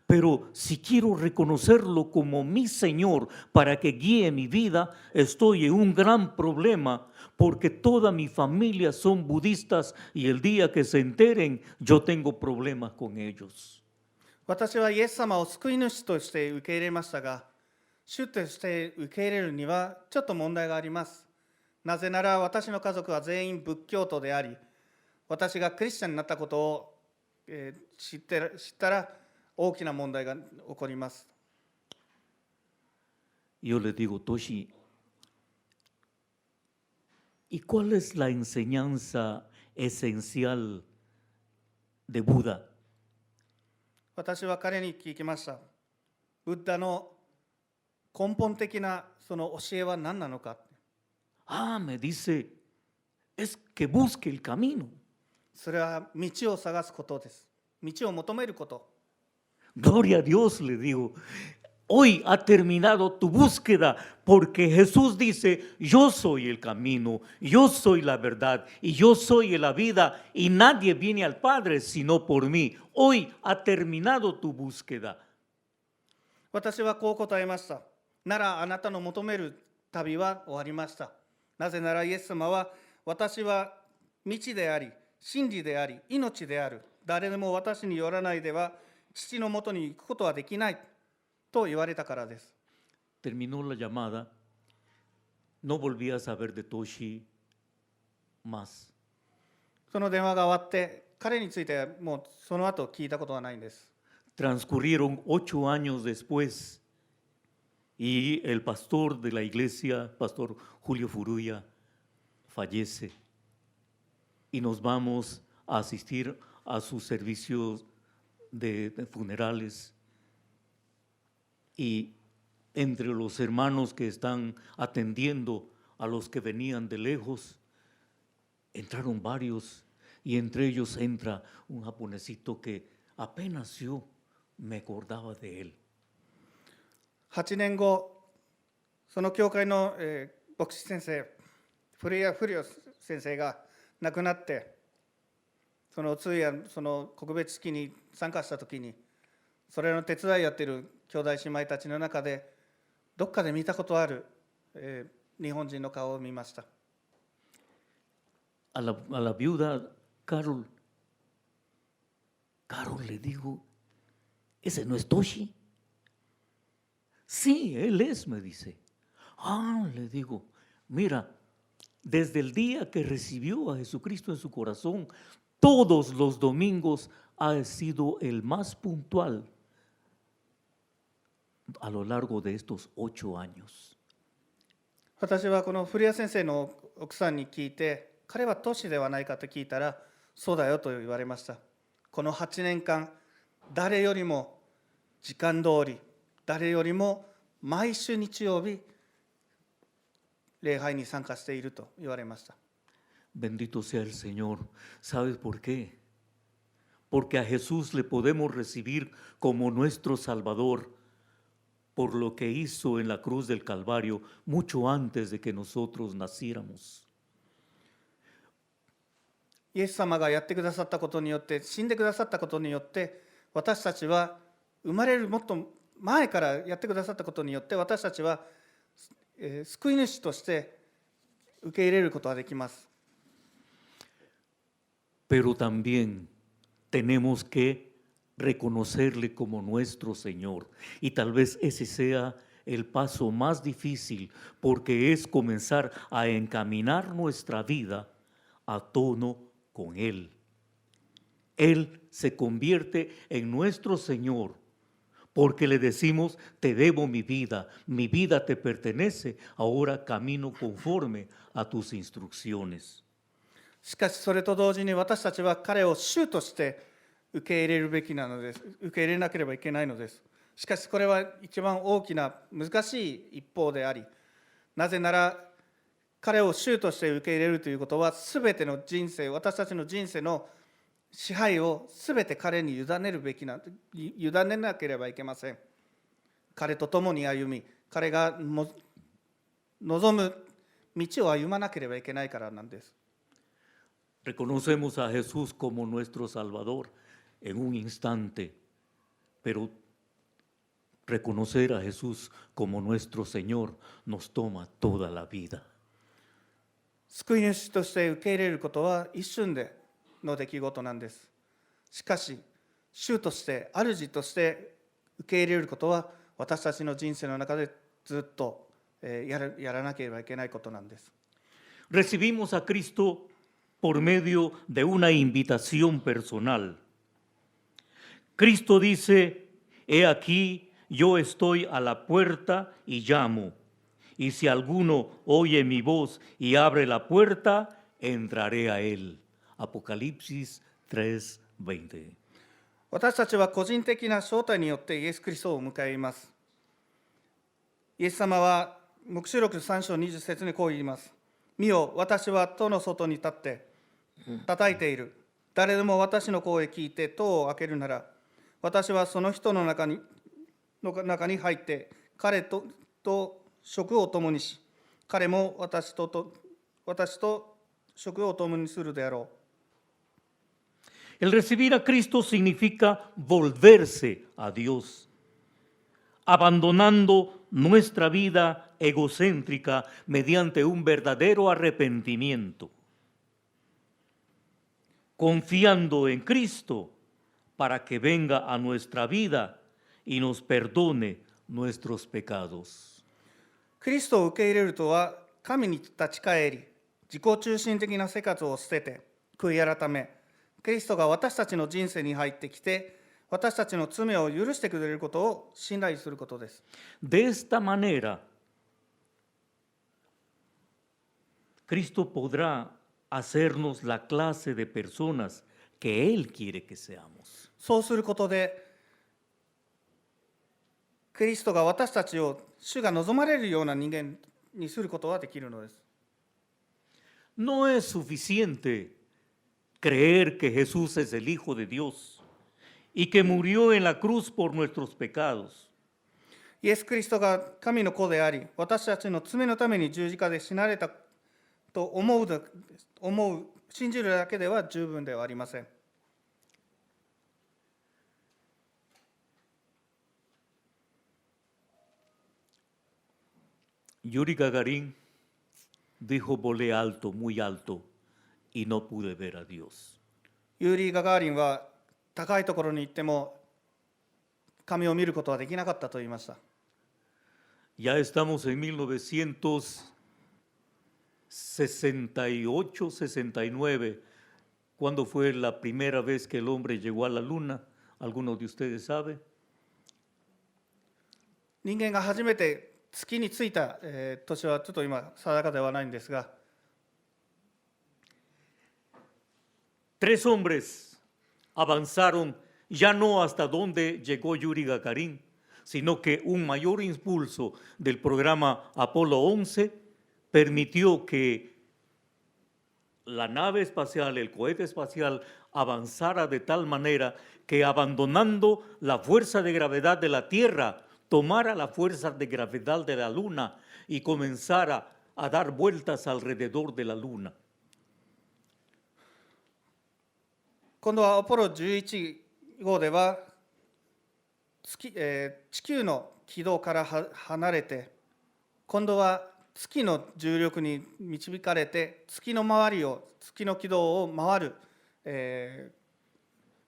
pero si quiero reconocerlo como mi Señor para que guíe mi vida, estoy en un gran problema porque toda mi familia son budistas y el día que se enteren, yo tengo problemas con ellos. 私はイエス様を救い主として受け入れましたが、主として受け入れるにはちょっと問題があります。なぜなら私の家族は全員仏教徒であり、私がクリスチャンになったことを、知ったら大きな問題が起こります。 Yo le digo, Toshi, ¿y cuál es la enseñanza esencial de Buda? 私は彼に聞きました。ブッダの根本的なその教えは何なのか。 Ah, me dice, es que busque el camino. それは道を探すことです。道を求めること。 Gloria a Dios, le digo. Hoy ha terminado tu búsqueda porque Jesús dice, yo soy el camino, yo soy la verdad y yo soy la vida y nadie viene al Padre sino por mí. Hoy ha terminado tu búsqueda. 私はこう答えました。ならあなたの求める旅は終わりました。なぜならイエス様は、私は道であり、真理であり、命である。誰でも私によらないでは父のもとに行くことはできないと言われたからです。Terminó la llamada, no volví a saber de Toshi más. その電話が終わって、彼についてはもうその後聞いたことはないんです。Transcurrieron 8 años después y el pastor de la iglesia, Pastor Julio Furuya, fallece y nos vamos a asistir a sus servicios de funerales. Y entre los hermanos que están atendiendo a los que venían de lejos, entraron varios y entre ellos entra un japonesito que apenas yo me acordaba de él. 8年後、その教会の、牧師先生、古谷古代先生が亡くなって、その通夜、その告別式に参加したときに、それの手伝いやっている兄弟姉妹たちの中で、どっかで見たことある、日本人の顔を見ました。A la viuda Carol le digo, ¿ese no es Toshi? Sí, él es, me dice. Ah, le digo, mira, desde el día que recibió a Jesucristo en su corazón, todos los domingos ha sido el más puntual a lo largo de estos 8 años. 私はこの古谷先生の奥さんに聞いて、彼はトシではないかと聞いたら、そうだよと言われました。この8年間、誰よりも時間通り、誰よりも毎週日曜日、礼拝に参加していると言われました。Bendito sea el Señor. ¿Sabes por qué? Porque a Jesús le podemos recibir como nuestro Salvador por lo que hizo en la cruz del Calvario mucho antes de que nosotros naciéramos. イエス様がやってくださったことによって、死んでくださったことによって、私たちは生まれるもっと前からやってくださったことによって、私たちは救い主として受け入れることができます。Pero también tenemos que reconocerle como nuestro Señor. Y tal vez ese sea el paso más difícil, porque es comenzar a encaminar nuestra vida a tono con Él. Él se convierte en nuestro Señor, porque le decimos, te debo mi vida te pertenece, ahora camino conforme a tus instrucciones. しかしそれと同時に私たちは彼を主として受け入れるべきなのです。受け入れなければいけないのです。しかしこれは一番大きな難しい一方であり、なぜなら彼を主として受け入れるということは、すべての人生、私たちの人生の支配をすべて彼に委ねるべきな、委ねなければいけません。彼と共に歩み、彼が望む道を歩まなければいけないからなんです。Reconocemos a Jesús como nuestro Salvador en un instante, pero reconocer a Jesús como nuestro Señor nos toma toda la vida. 救い主として受け入れることは一瞬での出来事なんです。しかし、主として、主として受け入れることは、私たちの人生の中でずっとやらなければいけないことなんです。Recibimos a Cristo por medio de una invitación personal. Cristo dice, he aquí, yo estoy a la puerta y llamo. Y si alguno oye mi voz y abre la puerta, entraré a él. Apocalipsis 3:20. 私たちは個人的な招待によってイエス・キリストを迎えいます。イエス様は黙示録3章20節にこう言います。見よ、私は戸の外に立って叩いている。誰でも私の声を聞いて戸を開けるなら、私はその人の中に入って、彼と食を共にし、彼も私と食を共にするであろう。El recibir a Cristo significa volverse a Dios, abandonando nuestra vida egocéntrica mediante un verdadero arrepentimiento, confiando en Cristo para que venga a nuestra vida y nos perdone nuestros pecados. キリストを受け入れるとは、神に立ち返り、自己中心的な生活を捨てて、悔い改め、キリストが私たちの人生に入ってきて、私たちの罪を許してくれることを信頼することです。De esta manera, Cristo podrá hacernos la clase de personas que Él quiere que seamos. そうすることで、キリストが私たちを主が望まれるような人間にすることはできるのです。No es suficiente creer que Jesús es el Hijo de Dios y que murió en la cruz por nuestros pecados. イエス・キリストが神の子であり、私たちの罪のために十字架で死なれたと思う、信じるだけでは十分ではありません。Yuri Gagarin dijo: volé alto, muy alto, y no pude ver a Dios. ユーリー・ガガーリンは高いところに行っても神を見ることはできなかったと言いました。Ya estamos en 1968, 69, cuando fue la primera vez que el hombre llegó a la luna. ¿Alguno de ustedes sabe? 人間が初めて月に着いた、年はちょっと今定かではないんですが、 Tres hombres avanzaron ya no hasta donde llegó Yuri Gagarin, sino que un mayor impulso del programa Apolo 11 permitió que la nave espacial, el cohete espacial, avanzara de tal manera que, abandonando la fuerza de gravedad de la Tierra, tomara la fuerza de gravedad de la Luna y comenzara a dar vueltas alrededor de la Luna. 今度はアポロ11号では地球の軌道から離れて、今度は月の重力に導かれて月の周りを、月の軌道を回る、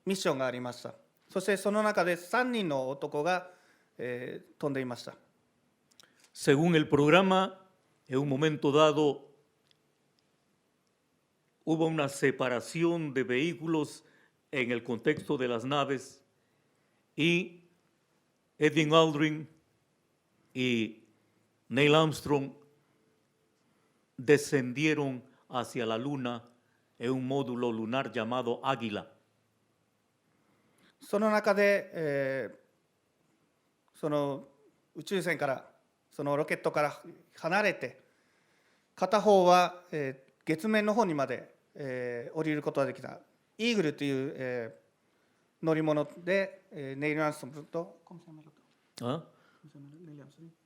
ミッションがありました。そしてその中で3人の男が、飛んでいました。 Según el programa, en un momento dado hubo una separación de vehículos en el contexto de las naves y Edwin Aldrin y Neil Armstrong descendieron hacia la Luna en un módulo lunar llamado Águila. その中で、その宇宙船からそのロケットから離れて、片方は、月面の方にまで、降りることができたイーグルという、乗り物で、ネイル・アームストロングと¿Ah?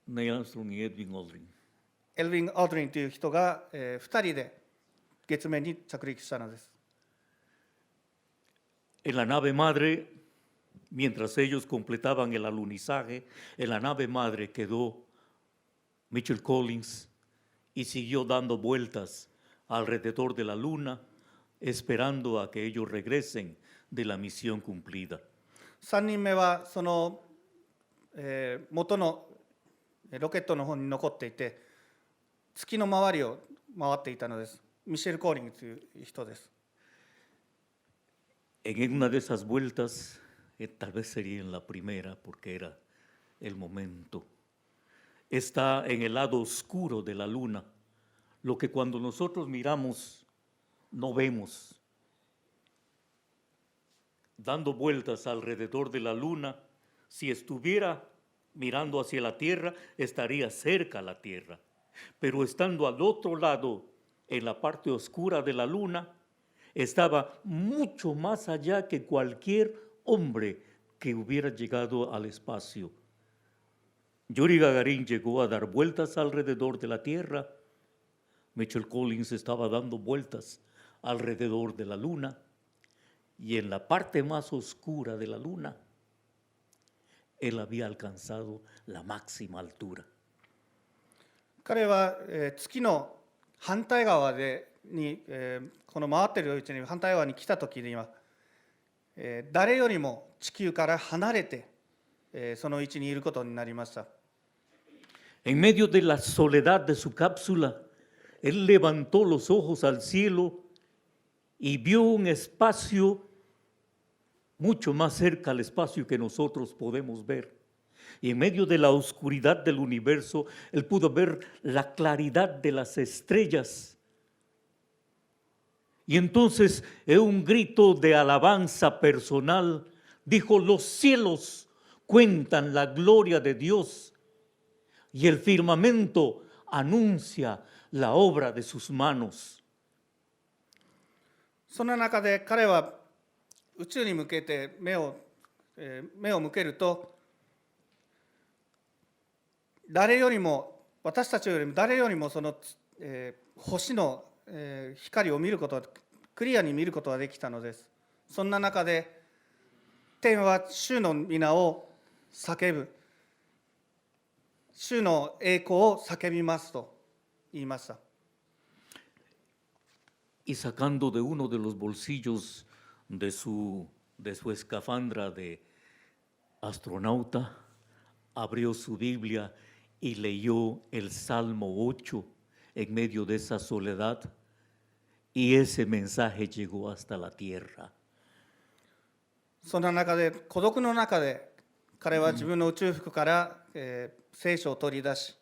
Neil Armstrong y Edwin Aldrin. エルヴィン・アドリンという人が、2人で月面に着陸したのです。 En la nave madre, mientras ellos completaban el alunizaje, en la nave madre quedó Mitchell Collins y siguió dando vueltas alrededor de la luna, esperando a que ellos regresen de la misión cumplida. 3人目はその、元のロケットの方に残っていて、月の周りを回っていたのです。ミシェル・コーリングという人です。 En una de esas vueltas, tal vez sería en la primera, porque era el momento, está en el lado oscuro de la luna, lo que cuando nosotros miramos no vemos. Dando vueltas alrededor de la luna, si estuviera mirando hacia la Tierra, estaría cerca a la Tierra. Pero estando al otro lado, en la parte oscura de la luna, estaba mucho más allá que cualquier hombre que hubiera llegado al espacio. Yuri Gagarin llegó a dar vueltas alrededor de la Tierra. Mitchell Collins estaba dando vueltas alrededor de la Luna. Y en la parte más oscura de la Luna, él había alcanzado la máxima altura. 彼は、月の反対側に、この回っているうちに反対側に来た時には、誰よりも地球から離れて、その位置にいることになりました。En medio de la soledad de su cápsula, él levantó los ojos al cielo y vio un espacio mucho más cerca al espacio que nosotros podemos ver. Y en medio de la oscuridad del universo, él pudo ver la claridad de las estrellas. Y entonces, en un grito de alabanza personal, dijo: los cielos cuentan la gloria de Dios y el firmamento anuncia la obra de sus manos. その中で彼は宇宙に向けて目を向けると、誰よりも、私たちよりも誰よりもその、星の、光を見ることクリアに見ることができたのです。そんな中で天は主の皆を叫ぶ、主の栄光を叫びますと言いました。Y sacando de uno de los bolsillos de su escafandra de astronauta, abrió su Biblia y leyó el Salmo 8 en medio de esa soledad, y ese mensaje llegó hasta la tierra. そんな中で、孤独の中で彼は自分の宇宙服から、聖書を取り出し、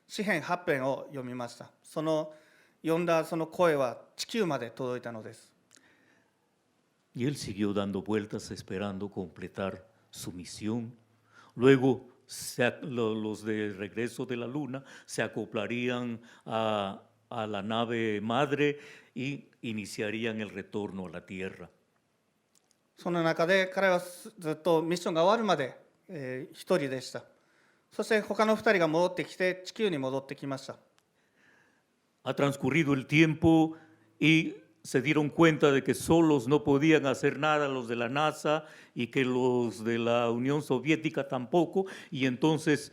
詩編8編を読みました。その読んだその声は地球まで届いたのです。Y él siguió dando vueltas esperando completar su misión. Luego los de regreso de la luna se acoplarían a la nave madre y iniciarían el retorno a la tierra. その中で彼はずっとミッションが終わるまで、一人でした。そして他の二人が戻ってきて地球に戻ってきました。Ha transcurrido el tiempo y se dieron cuenta de que solos no podían hacer nada los de la NASA y que los de la Unión Soviética tampoco, y entonces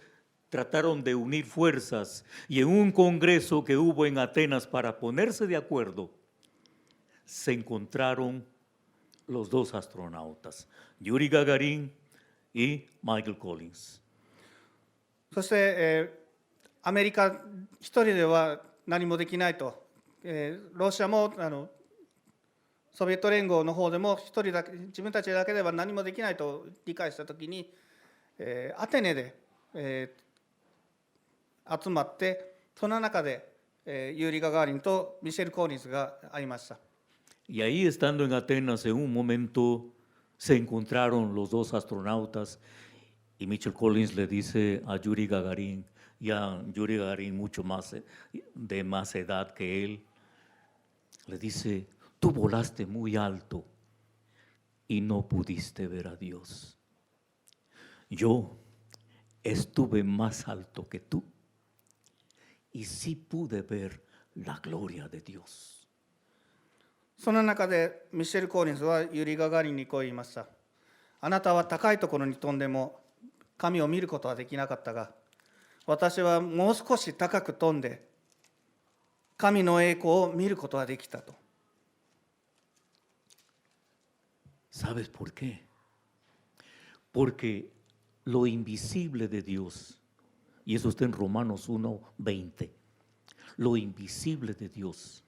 trataron de unir fuerzas, y en un congreso que hubo en Atenas para ponerse de acuerdo, se encontraron los dos astronautas, Yuri Gagarin y Michael Collins. そして、アメリカ一人では何もできないと、ロシアもソビエト連合の方でも一人だけ、自分たちだけでは何もできないと理解したときに、アテネで、集まって、その中で、ユーリ・ガガーリンとミシェル・コーリンズが会いました。Y ahí, estando en Atenas, en un momento se encontraron los dos astronautas y Michael Collins le dice a Yuri Gagarin, ya Yuri Gagarin mucho más de más edad que él, le dice: tú volaste muy alto y no pudiste ver a Dios. Yo estuve más alto que tú y sí pude ver la gloria de Dios. その中でミシェル・コーリンズはユリ・ガガーリンにこう言いました。あなたは高いところに飛んでも神を見ることはできなかったが、私はもう少し高く飛んで神の栄光を見ることができたと。¿Sabes por qué? Porque lo invisible de Dios, y eso está en Romanos 1:20, lo invisible de Dios,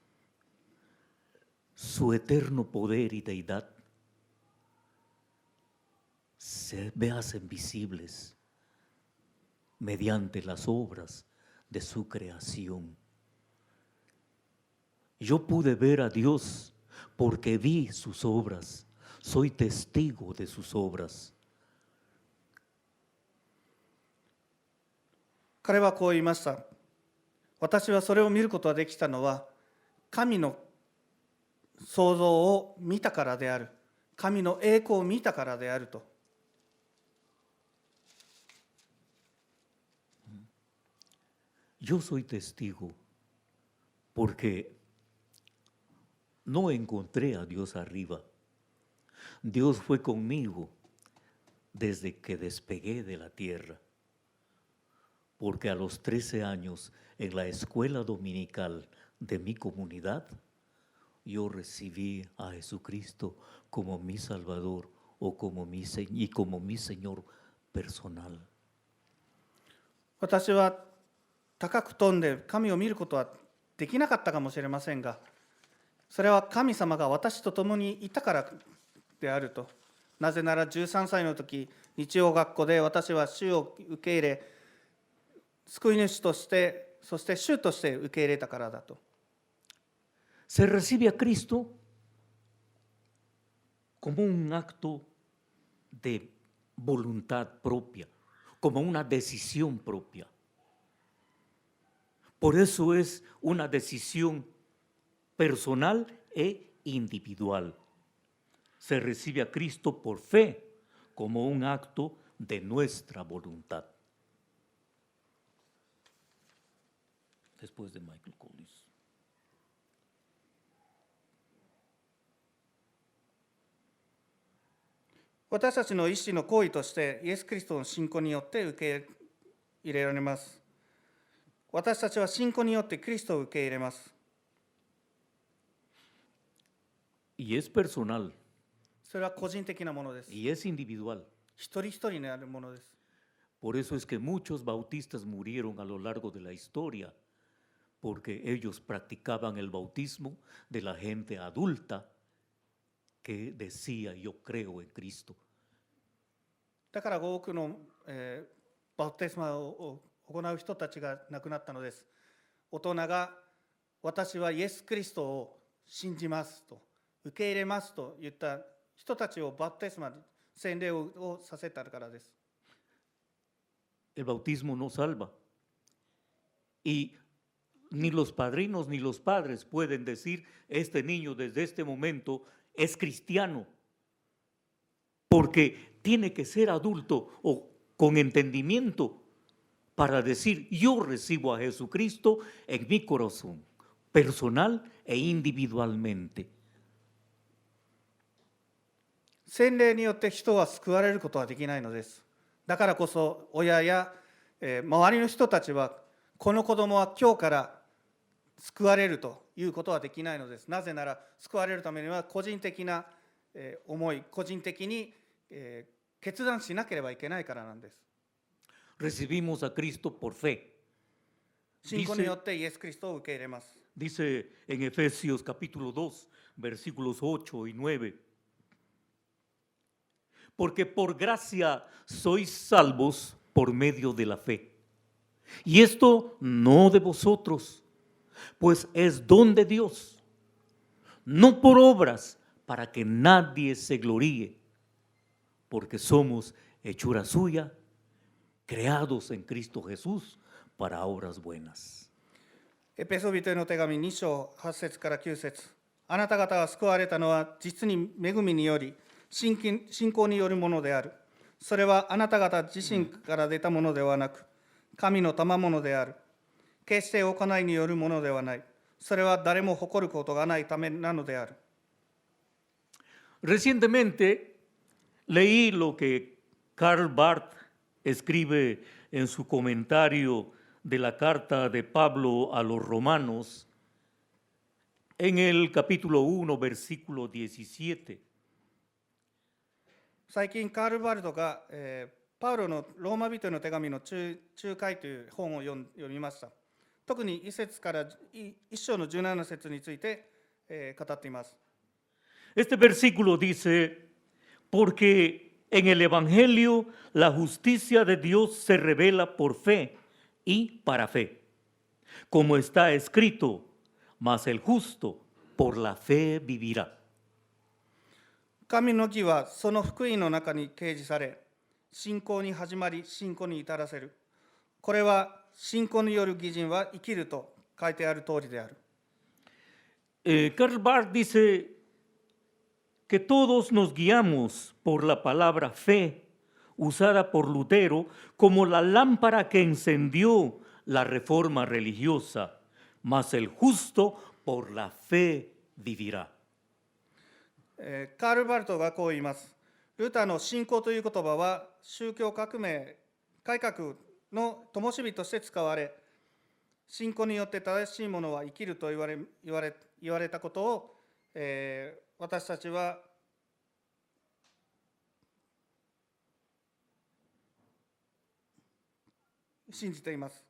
su eterno poder y deidad, se hacen visibles mediante las obras de su creación. Yo pude ver a Dios porque vi sus obras, soy testigo de sus obras. 彼はこう言いました。私はそれを見ることができたのは神の創造を見たからである。神の栄光を見たからであると。Yo soy testigo porque no encontré a Dios arriba. Dios fue conmigo desde que despegué de la tierra. Porque a los 13 años, en la escuela dominical de mi comunidad, yo recibí a Jesucristo como mi Salvador y como mi Señor personal. 私は高く飛んで神を見ることはできなかったかもしれませんが、それは神様が私と共にいたからであると。なぜなら13歳の時、日曜学校で私は主を受け入れ、救い主として、そして主として受け入れたからだと。Se recibe a Cristo como un acto de voluntad propia, como una decisión propia. Por eso es una decisión personal e individual. Se recibe a Cristo por fe, como un acto de nuestra voluntad. Después de Michael Collins. 私たちの意思の行為としてイエス・キリストの信仰によって受け入れられます。私たちは信仰によってキリストを受け入れます。Y es personal. それは個人的なものです。 Y es individual. 一人一人にあるものです。 Por eso es que muchos bautistas murieron a lo largo de la historia, porque ellos practicaban el bautismo de la gente adulta que decía yo creo en Cristo. だから多くの、バプテスマを行う人たちが亡くなったのです。大人が私はイエス・キリストを信じますと、受け入れますと言った人たちをバプテスマ、洗礼をさせたからです。El bautismo no salva. Y ni los padrinos ni los padres pueden decir, este niño desde este momento es cristiano, porque tiene que ser adulto o con entendimiento para decir, yo recibo a Jesucristo en mi corazón, personal e individualmente. 洗礼によって人は救われることはできないのです。だからこそ親や、周りの人たちはこの子供は今日から救われるということはできないのです。なぜなら救われるためには個人的な、思い、個人的に、決断しなければいけないからなんです。Recibimos a Cristo por fe. 信仰によってイエス・キリストを受け入れます。Dice en Efesios capítulo 2, versículos 8 y 9. Porque por gracia sois salvos por medio de la fe. Y esto no de vosotros, pues es don de Dios, no por obras, para que nadie se gloríe, porque somos hechura suya, creados en Cristo Jesús para obras buenas. エペソビトへの手紙2章8節から9節。あなた方が救われたのは実に恵みにより、信仰によるものである。それはあなた方自身から出たものではなく、神の賜物である。決して行いによるものではない。それは誰も誇ることがないためなのである。Recientemente leí lo que Karl Barth escribe en su comentario de la carta de Pablo a los romanos en el capítulo 1, versículo 17. 最近カール・バルトが、パウロのローマ人への手紙の仲介という本を読みました。特に1節から1章の17節について、語っています。Este versículo dice, porque en el Evangelio la justicia de Dios se revela por fe y para fe, como está escrito, mas el justo por la fe vivirá. 神の義はその福音の中に掲示され、信仰に始まり、信仰に至らせる。これは信仰による義人は生きると書いてある通りである。Karl Barth dice que todos nos guiamos por la palabra fe, usada por Lutero como la lámpara que encendió la reforma religiosa, mas el justo por la fe vivirá. カール・バルトがこう言います。ルターの信仰という言葉は宗教革命、改革の灯火として使われ、信仰によって正しいものは生きると言われたことを、私たちは信じています。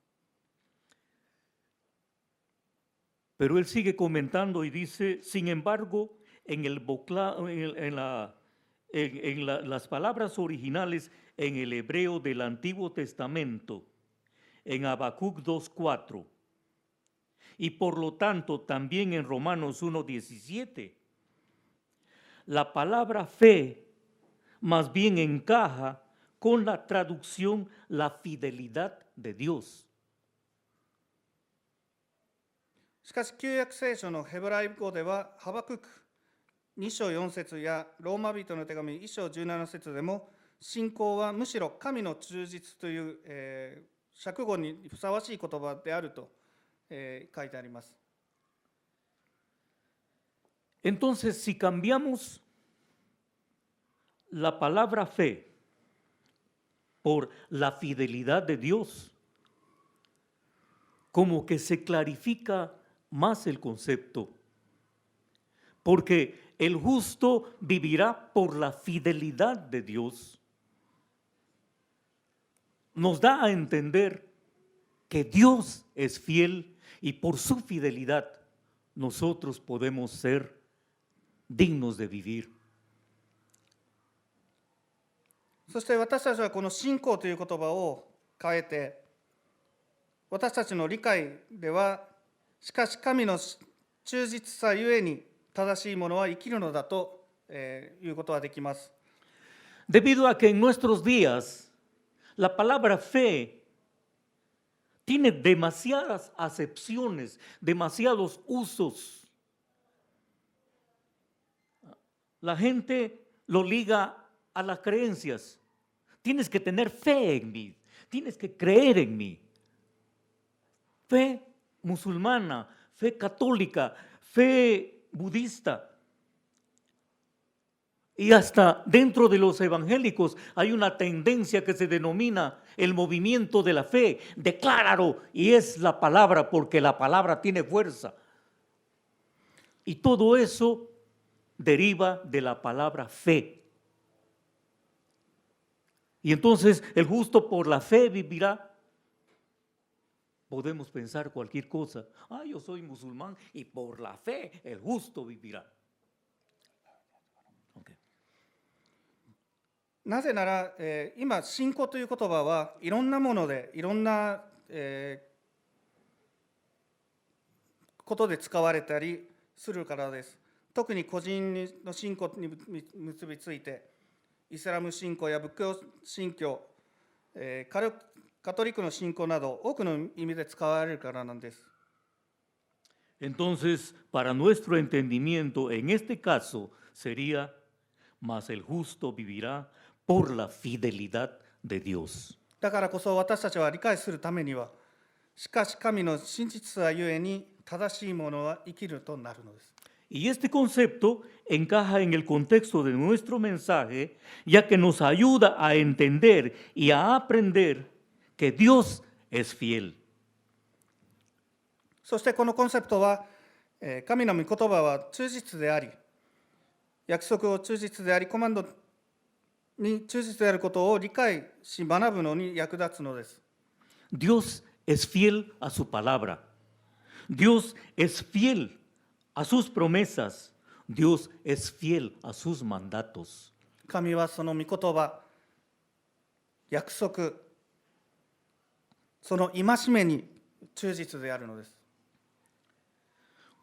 Pero él sigue comentando y dice, sin embargo, las palabras originales en el hebreo del Antiguo Testamento, en Habacuc 2:4, y por lo tanto también en Romanos 1:17, la palabra fe más bien encaja con la traducción la fidelidad de Dios. しかし旧約聖書のヘブライ語ではハバクク2章4節やローマ人の手紙1章17節でも信仰はむしろ神の忠実という、釈語にふさわしい言葉であると、書いてあります。 Entonces, si cambiamos la palabra fe por la fidelidad de Dios, como que se clarifica más el concepto, porque el justo vivirá por la fidelidad de Dios. Nos da a entender que Dios es fiel y por su fidelidad nosotros podemos ser dignos de vivir. そして私たちはこの信仰という言葉を変えて、私たちの理解では、しかし神の忠実さゆえに正しいものは生きるのだと、いうことはできます。 Debido a que en nuestros días la palabra fe tiene demasiadas acepciones, demasiados usos. La gente lo liga a las creencias. Tienes que tener fe en mí, tienes que creer en mí. Fe musulmana, fe católica, fe budista. Y hasta dentro de los evangélicos hay una tendencia que se denomina el movimiento de la fe. Decláralo, y es la palabra, porque la palabra tiene fuerza. Y todo eso deriva de la palabra fe. Y entonces el justo por la fe vivirá. Podemos pensar cualquier cosa. Yo soy musulmán y por la fe el justo vivirá. Okay. なぜなら、今信仰という言葉はいろんなものでいろんな、ことで使われたりするからです。特に個人の信仰に結びついて、イスラム信仰や仏教信教、カトリックの信仰など多くの意味で使われるからなんです。 Entonces, para nuestro entendimiento, en este caso sería, mas el justo vivirá por la fidelidad de Dios. だからこそ私たちは理解するためには、しかし神の真実さゆえに正しいものは生きるとなるのです。 Y este concepto encaja en el contexto de nuestro mensaje, ya que nos ayuda a entender y a aprender que Dios es fiel. そしてこのコンセプトは、神の御言葉は忠実であり、約束を忠実であり、コマンドに忠実であることを理解し学ぶのに役立つのです。 Dios es fiel a su palabra. Dios es fiel a sus promesas. Dios es fiel a sus mandatos. 神はその御言葉、約束、その戒めに忠実であるのです。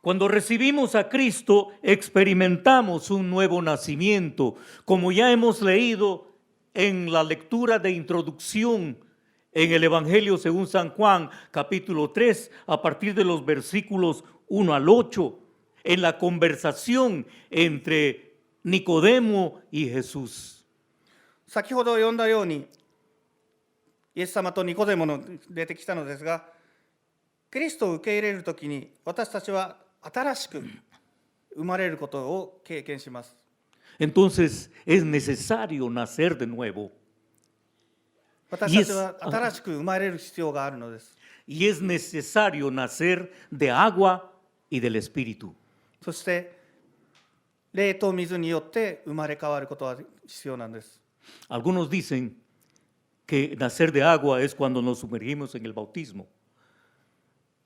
Cuando recibimos a Cristo, experimentamos un nuevo nacimiento, como ya hemos leído en la lectura de introducción en el Evangelio según San Juan, capítulo 3, a partir de los versículos 1 al 8, en la conversación entre Nicodemo y Jesús. 先ほど読んだように、イエス様とニコデモの出てきたのですが、キリストを受け入れるときに私たちは新しく生まれることを経験します。 Entonces es necesario nacer de nuevo. 私たちは新しく生まれる必要があるのです。 Y es necesario nacer de agua y del Espíritu. そして霊と水によって生まれ変わることは必要なんです。 Algunos dicen que nacer de agua es cuando nos sumergimos en el bautismo.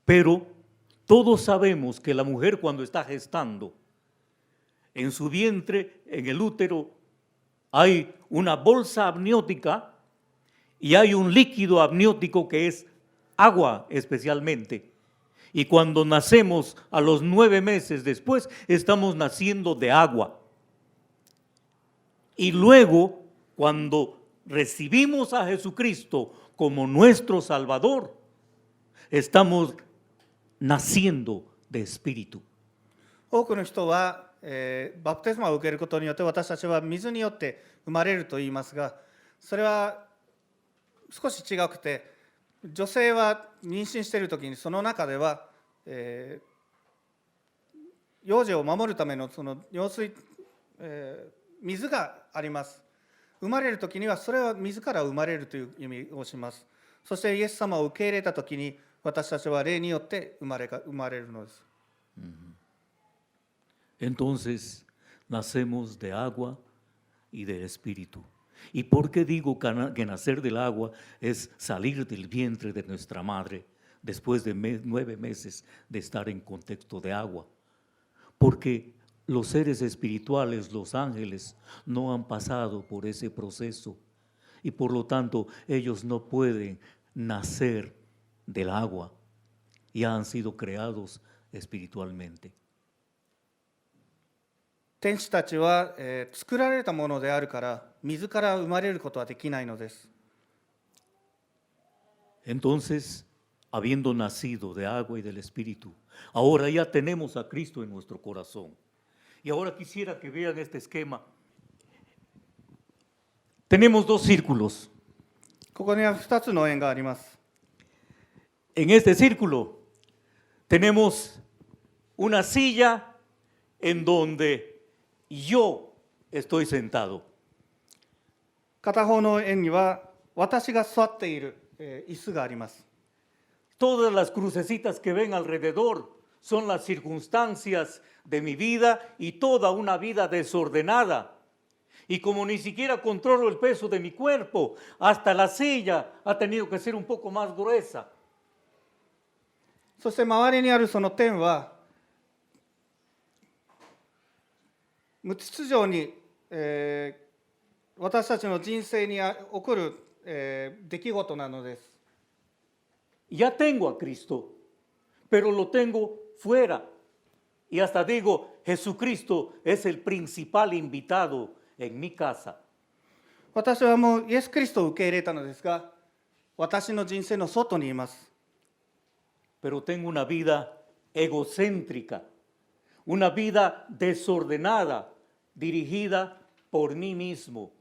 Pero todos sabemos que la mujer cuando está gestando, en su vientre, en el útero, hay una bolsa amniótica y hay un líquido amniótico que es agua especialmente. Y cuando nacemos a los 9 meses después, estamos naciendo de agua. Y luego, cuando recibimos a Jesucristo como nuestro Salvador, estamos naciendo de espíritu. 多くの人は、バプテスマを受けることによって私たちは水によって生まれると言いますが、それは少し違くて、女性は妊娠しているときにその中では、幼児を守るためのその羊水、水があります。生まれるときにはそれは水から生まれるという意味をします。そしてイエス様を受け入れたときに私たちは霊によって生まれるのです。Entonces, nacemos de agua y del espíritu. ¿Y por qué digo que nacer del agua es salir del vientre de nuestra madre después de 9 meses de estar en contexto de agua? Porque los seres espirituales, los ángeles, no han pasado por ese proceso y por lo tanto ellos no pueden nacer del agua. Ya han sido creados espiritualmente. 天使たちは、作られたものであるから水から生まれることはできないのです。Entonces, habiendo nacido de agua y del Espíritu, ahora ya tenemos a Cristo en nuestro corazón. Y ahora quisiera que vean este esquema. Tenemos 2 círculos. ここには2つの円があります。En este círculo tenemos una silla en donde yo estoy sentado. 片方の円には私が座っている、椅子があります。Todas las crucecitas que ven alrededor son las circunstancias de mi vida y toda una vida desordenada. Y como ni siquiera controlo el peso de mi cuerpo, hasta la silla ha tenido que ser un poco más gruesa. そして周りにあるその点は無秩序に、私たちの人生に起こる、出来事なのです。Ya tengo a Cristo, pero lo tengo fuera. Y hasta digo, Jesucristo es el principal invitado en mi casa. 私はもうイエス・キリストを受け入れたのですが、私の人生の外にいます。Pero tengo una vida egocéntrica, una vida desordenada, dirigida por mí mismo.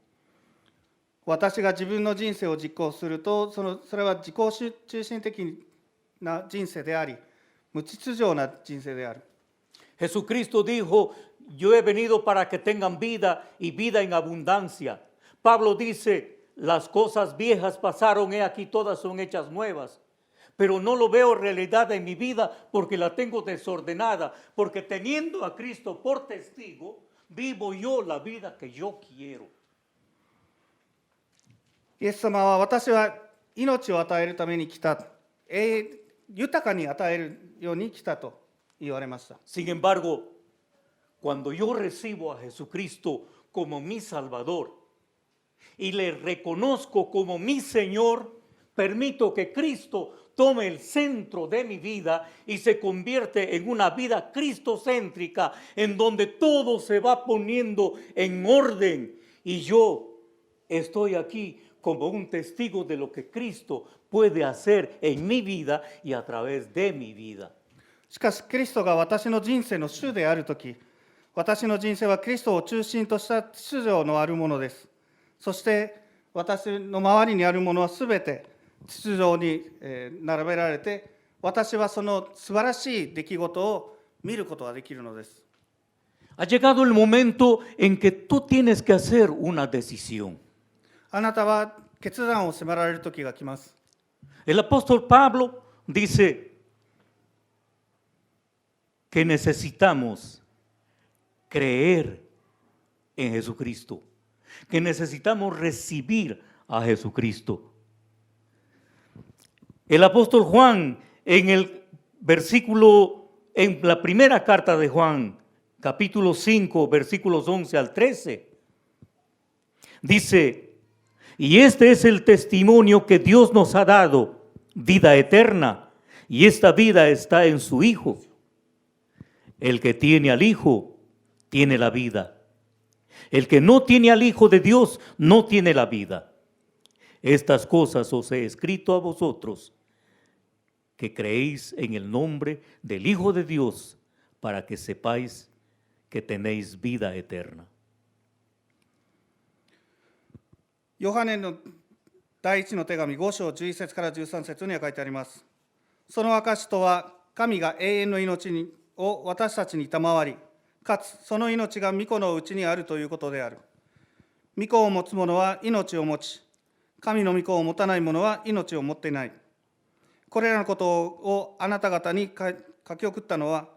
私が自分の人生を実行すると、それは自己中心的な人生であり、無秩序な人生である。Jesucristo dijo, yo he venido para que tengan vida y vida en abundancia. Pablo dice, las cosas viejas pasaron, he aquí todas son hechas nuevas. Pero no lo veo realidad en mi vida porque la tengo desordenada, porque teniendo a Cristo por testigo, vivo yo la vida que yo quiero. イエス様は私は命を与えるために来た、豊かに与えるように来たと言われました。Sin embargo, cuando yo recibo a Jesucristo como mi Salvador y le reconozco como mi Señor, permito que Cristo tome el centro de mi vida y se convierte en una vida cristocéntrica, en donde todo se va poniendo en orden y yo estoy aquí como un testigo de lo que Cristo puede hacer en mi vida y a través de mi vida. しかし、キリストが私の人生の主であるとき、私の人生はキリストを中心とした秩序のあるものです。そして、私の周りにあるものはすべて秩序に並べられて、私はその素晴らしい出来事を見ることができるのです。Ha llegado el momento en que tú tienes que hacer una decisión. あなたは決断を迫られる時が来ます。El apóstol Pablo dice que necesitamos creer en Jesucristo, que necesitamos recibir a Jesucristo. El apóstol Juan en el versículo, en la primera carta de Juan, capítulo 5, versículos 11 al 13, dice: y este es el testimonio que Dios nos ha dado, vida eterna, y esta vida está en su Hijo. El que tiene al Hijo, tiene la vida. El que no tiene al Hijo de Dios, no tiene la vida. Estas cosas os he escrito a vosotros, que creéis en el nombre del Hijo de Dios, para que sepáis que tenéis vida eterna. ヨハネの第一の手紙5章11節から13節には書いてあります。その証とは、神が永遠の命を私たちに賜り、かつその命が御子のうちにあるということである。御子を持つ者は命を持ち、神の御子を持たない者は命を持っていない。これらのことをあなた方に書き送ったのは、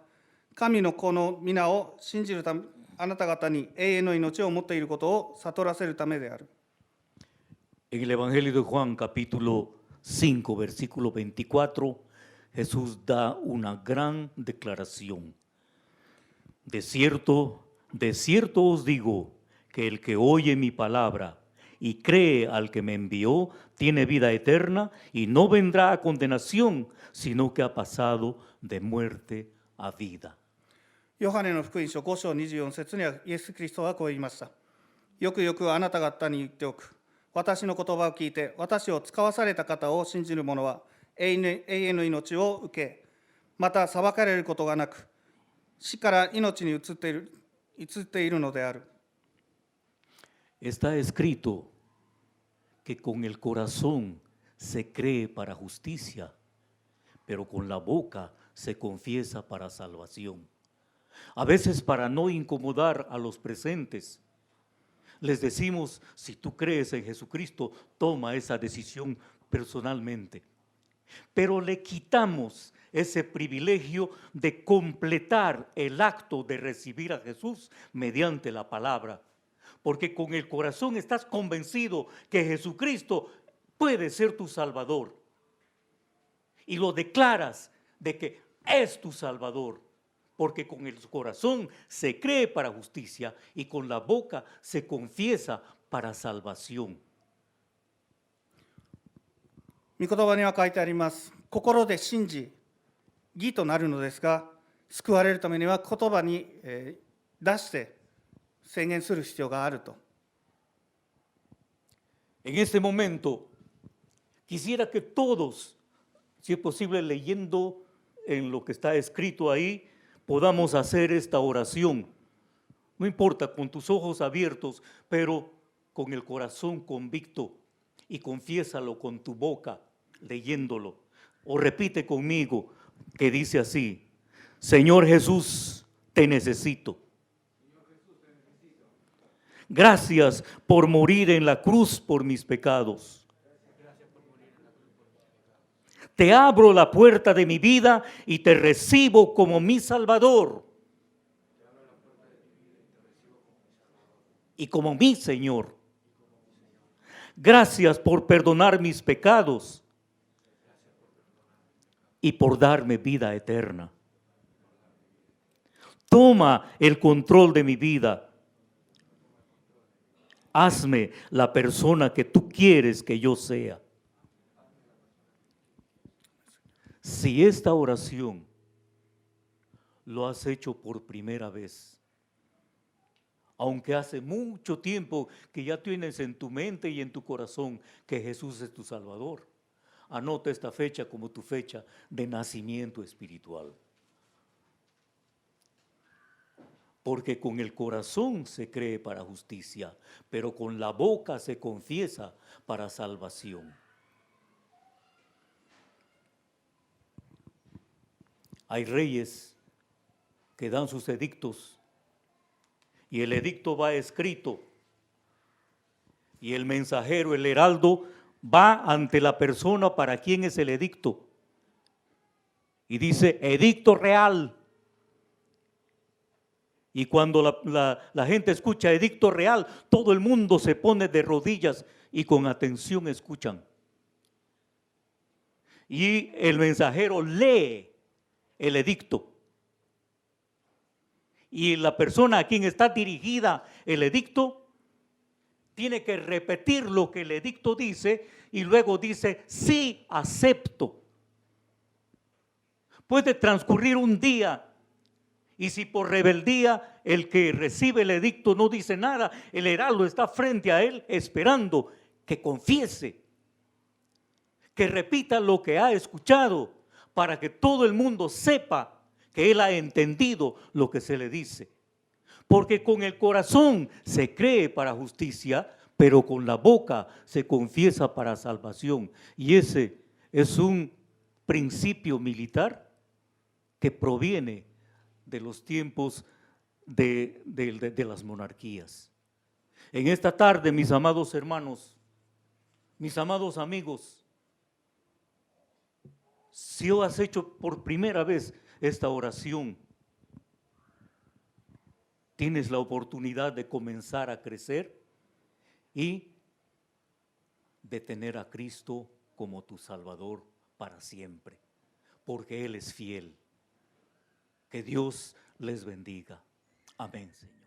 神の子の皆を信じるため、あなた方に永遠の命を持っていることを悟らせるためである。En el Evangelio de Juan, capítulo 5, versículo 24, Jesús da una gran declaración. De cierto os digo, que el que oye mi palabra y cree al que me envió, tiene vida eterna y no vendrá a condenación, sino que ha pasado de muerte a vida. ヨハネの福音書5章24節には、イエス・キリストはこう言いました。よくよくあなた方に言っておく。私の言葉を聞いて、私を使わされた方を信じる者は永遠の命を受け、また裁かれることがなく、死から命に移っているのである。Está escrito que con el corazón se cree para justicia, pero con la boca se confiesa para salvación. A veces, para no incomodar a los presentes, les decimos: si tú crees en Jesucristo, toma esa decisión personalmente. Pero le quitamos ese privilegio de completar el acto de recibir a Jesús mediante la palabra. Porque con el corazón estás convencido que Jesucristo puede ser tu Salvador. Y lo declaras de que es tu Salvador. Porque con el corazón se cree para justicia y con la boca se confiesa para salvación. 御言葉には書いてあります。心で信じ、義となるのですが、救われるためには言葉に出して宣言する必要があると。En este momento, quisiera que todos, si es posible leyendo en lo que está escrito ahí, podamos hacer esta oración. No importa, con tus ojos abiertos, pero con el corazón convicto, y confiésalo con tu boca, leyéndolo. O repite conmigo, que dice así: Señor Jesús, te necesito. Gracias por morir en la cruz por mis pecados. Te abro la puerta de mi vida y te recibo como mi Salvador y como mi Señor. Gracias por perdonar mis pecados y por darme vida eterna. Toma el control de mi vida. Hazme la persona que tú quieres que yo sea. Si esta oración lo has hecho por primera vez, aunque hace mucho tiempo que ya tienes en tu mente y en tu corazón que Jesús es tu Salvador, anota esta fecha como tu fecha de nacimiento espiritual. Porque con el corazón se cree para justicia, pero con la boca se confiesa para salvación. Hay reyes que dan sus edictos y el edicto va escrito y el mensajero, el heraldo, va ante la persona para quien es el edicto y dice: edicto real. Y cuando la gente escucha edicto real, todo el mundo se pone de rodillas y con atención escuchan. Y el mensajero lee el edicto. Y la persona a quien está dirigida el edicto tiene que repetir lo que el edicto dice y luego dice, sí, acepto. Puede transcurrir un día y si por rebeldía el que recibe el edicto no dice nada, el heraldo está frente a él esperando que confiese, que repita lo que ha escuchado para que todo el mundo sepa que él ha entendido lo que se le dice. Porque con el corazón se cree para justicia, pero con la boca se confiesa para salvación. Y ese es un principio militar que proviene de los tiempos de las monarquías. En esta tarde, mis amados hermanos, mis amados amigos, si hoy has hecho por primera vez esta oración, tienes la oportunidad de comenzar a crecer y de tener a Cristo como tu Salvador para siempre, porque Él es fiel. Que Dios les bendiga. Amén, Señor.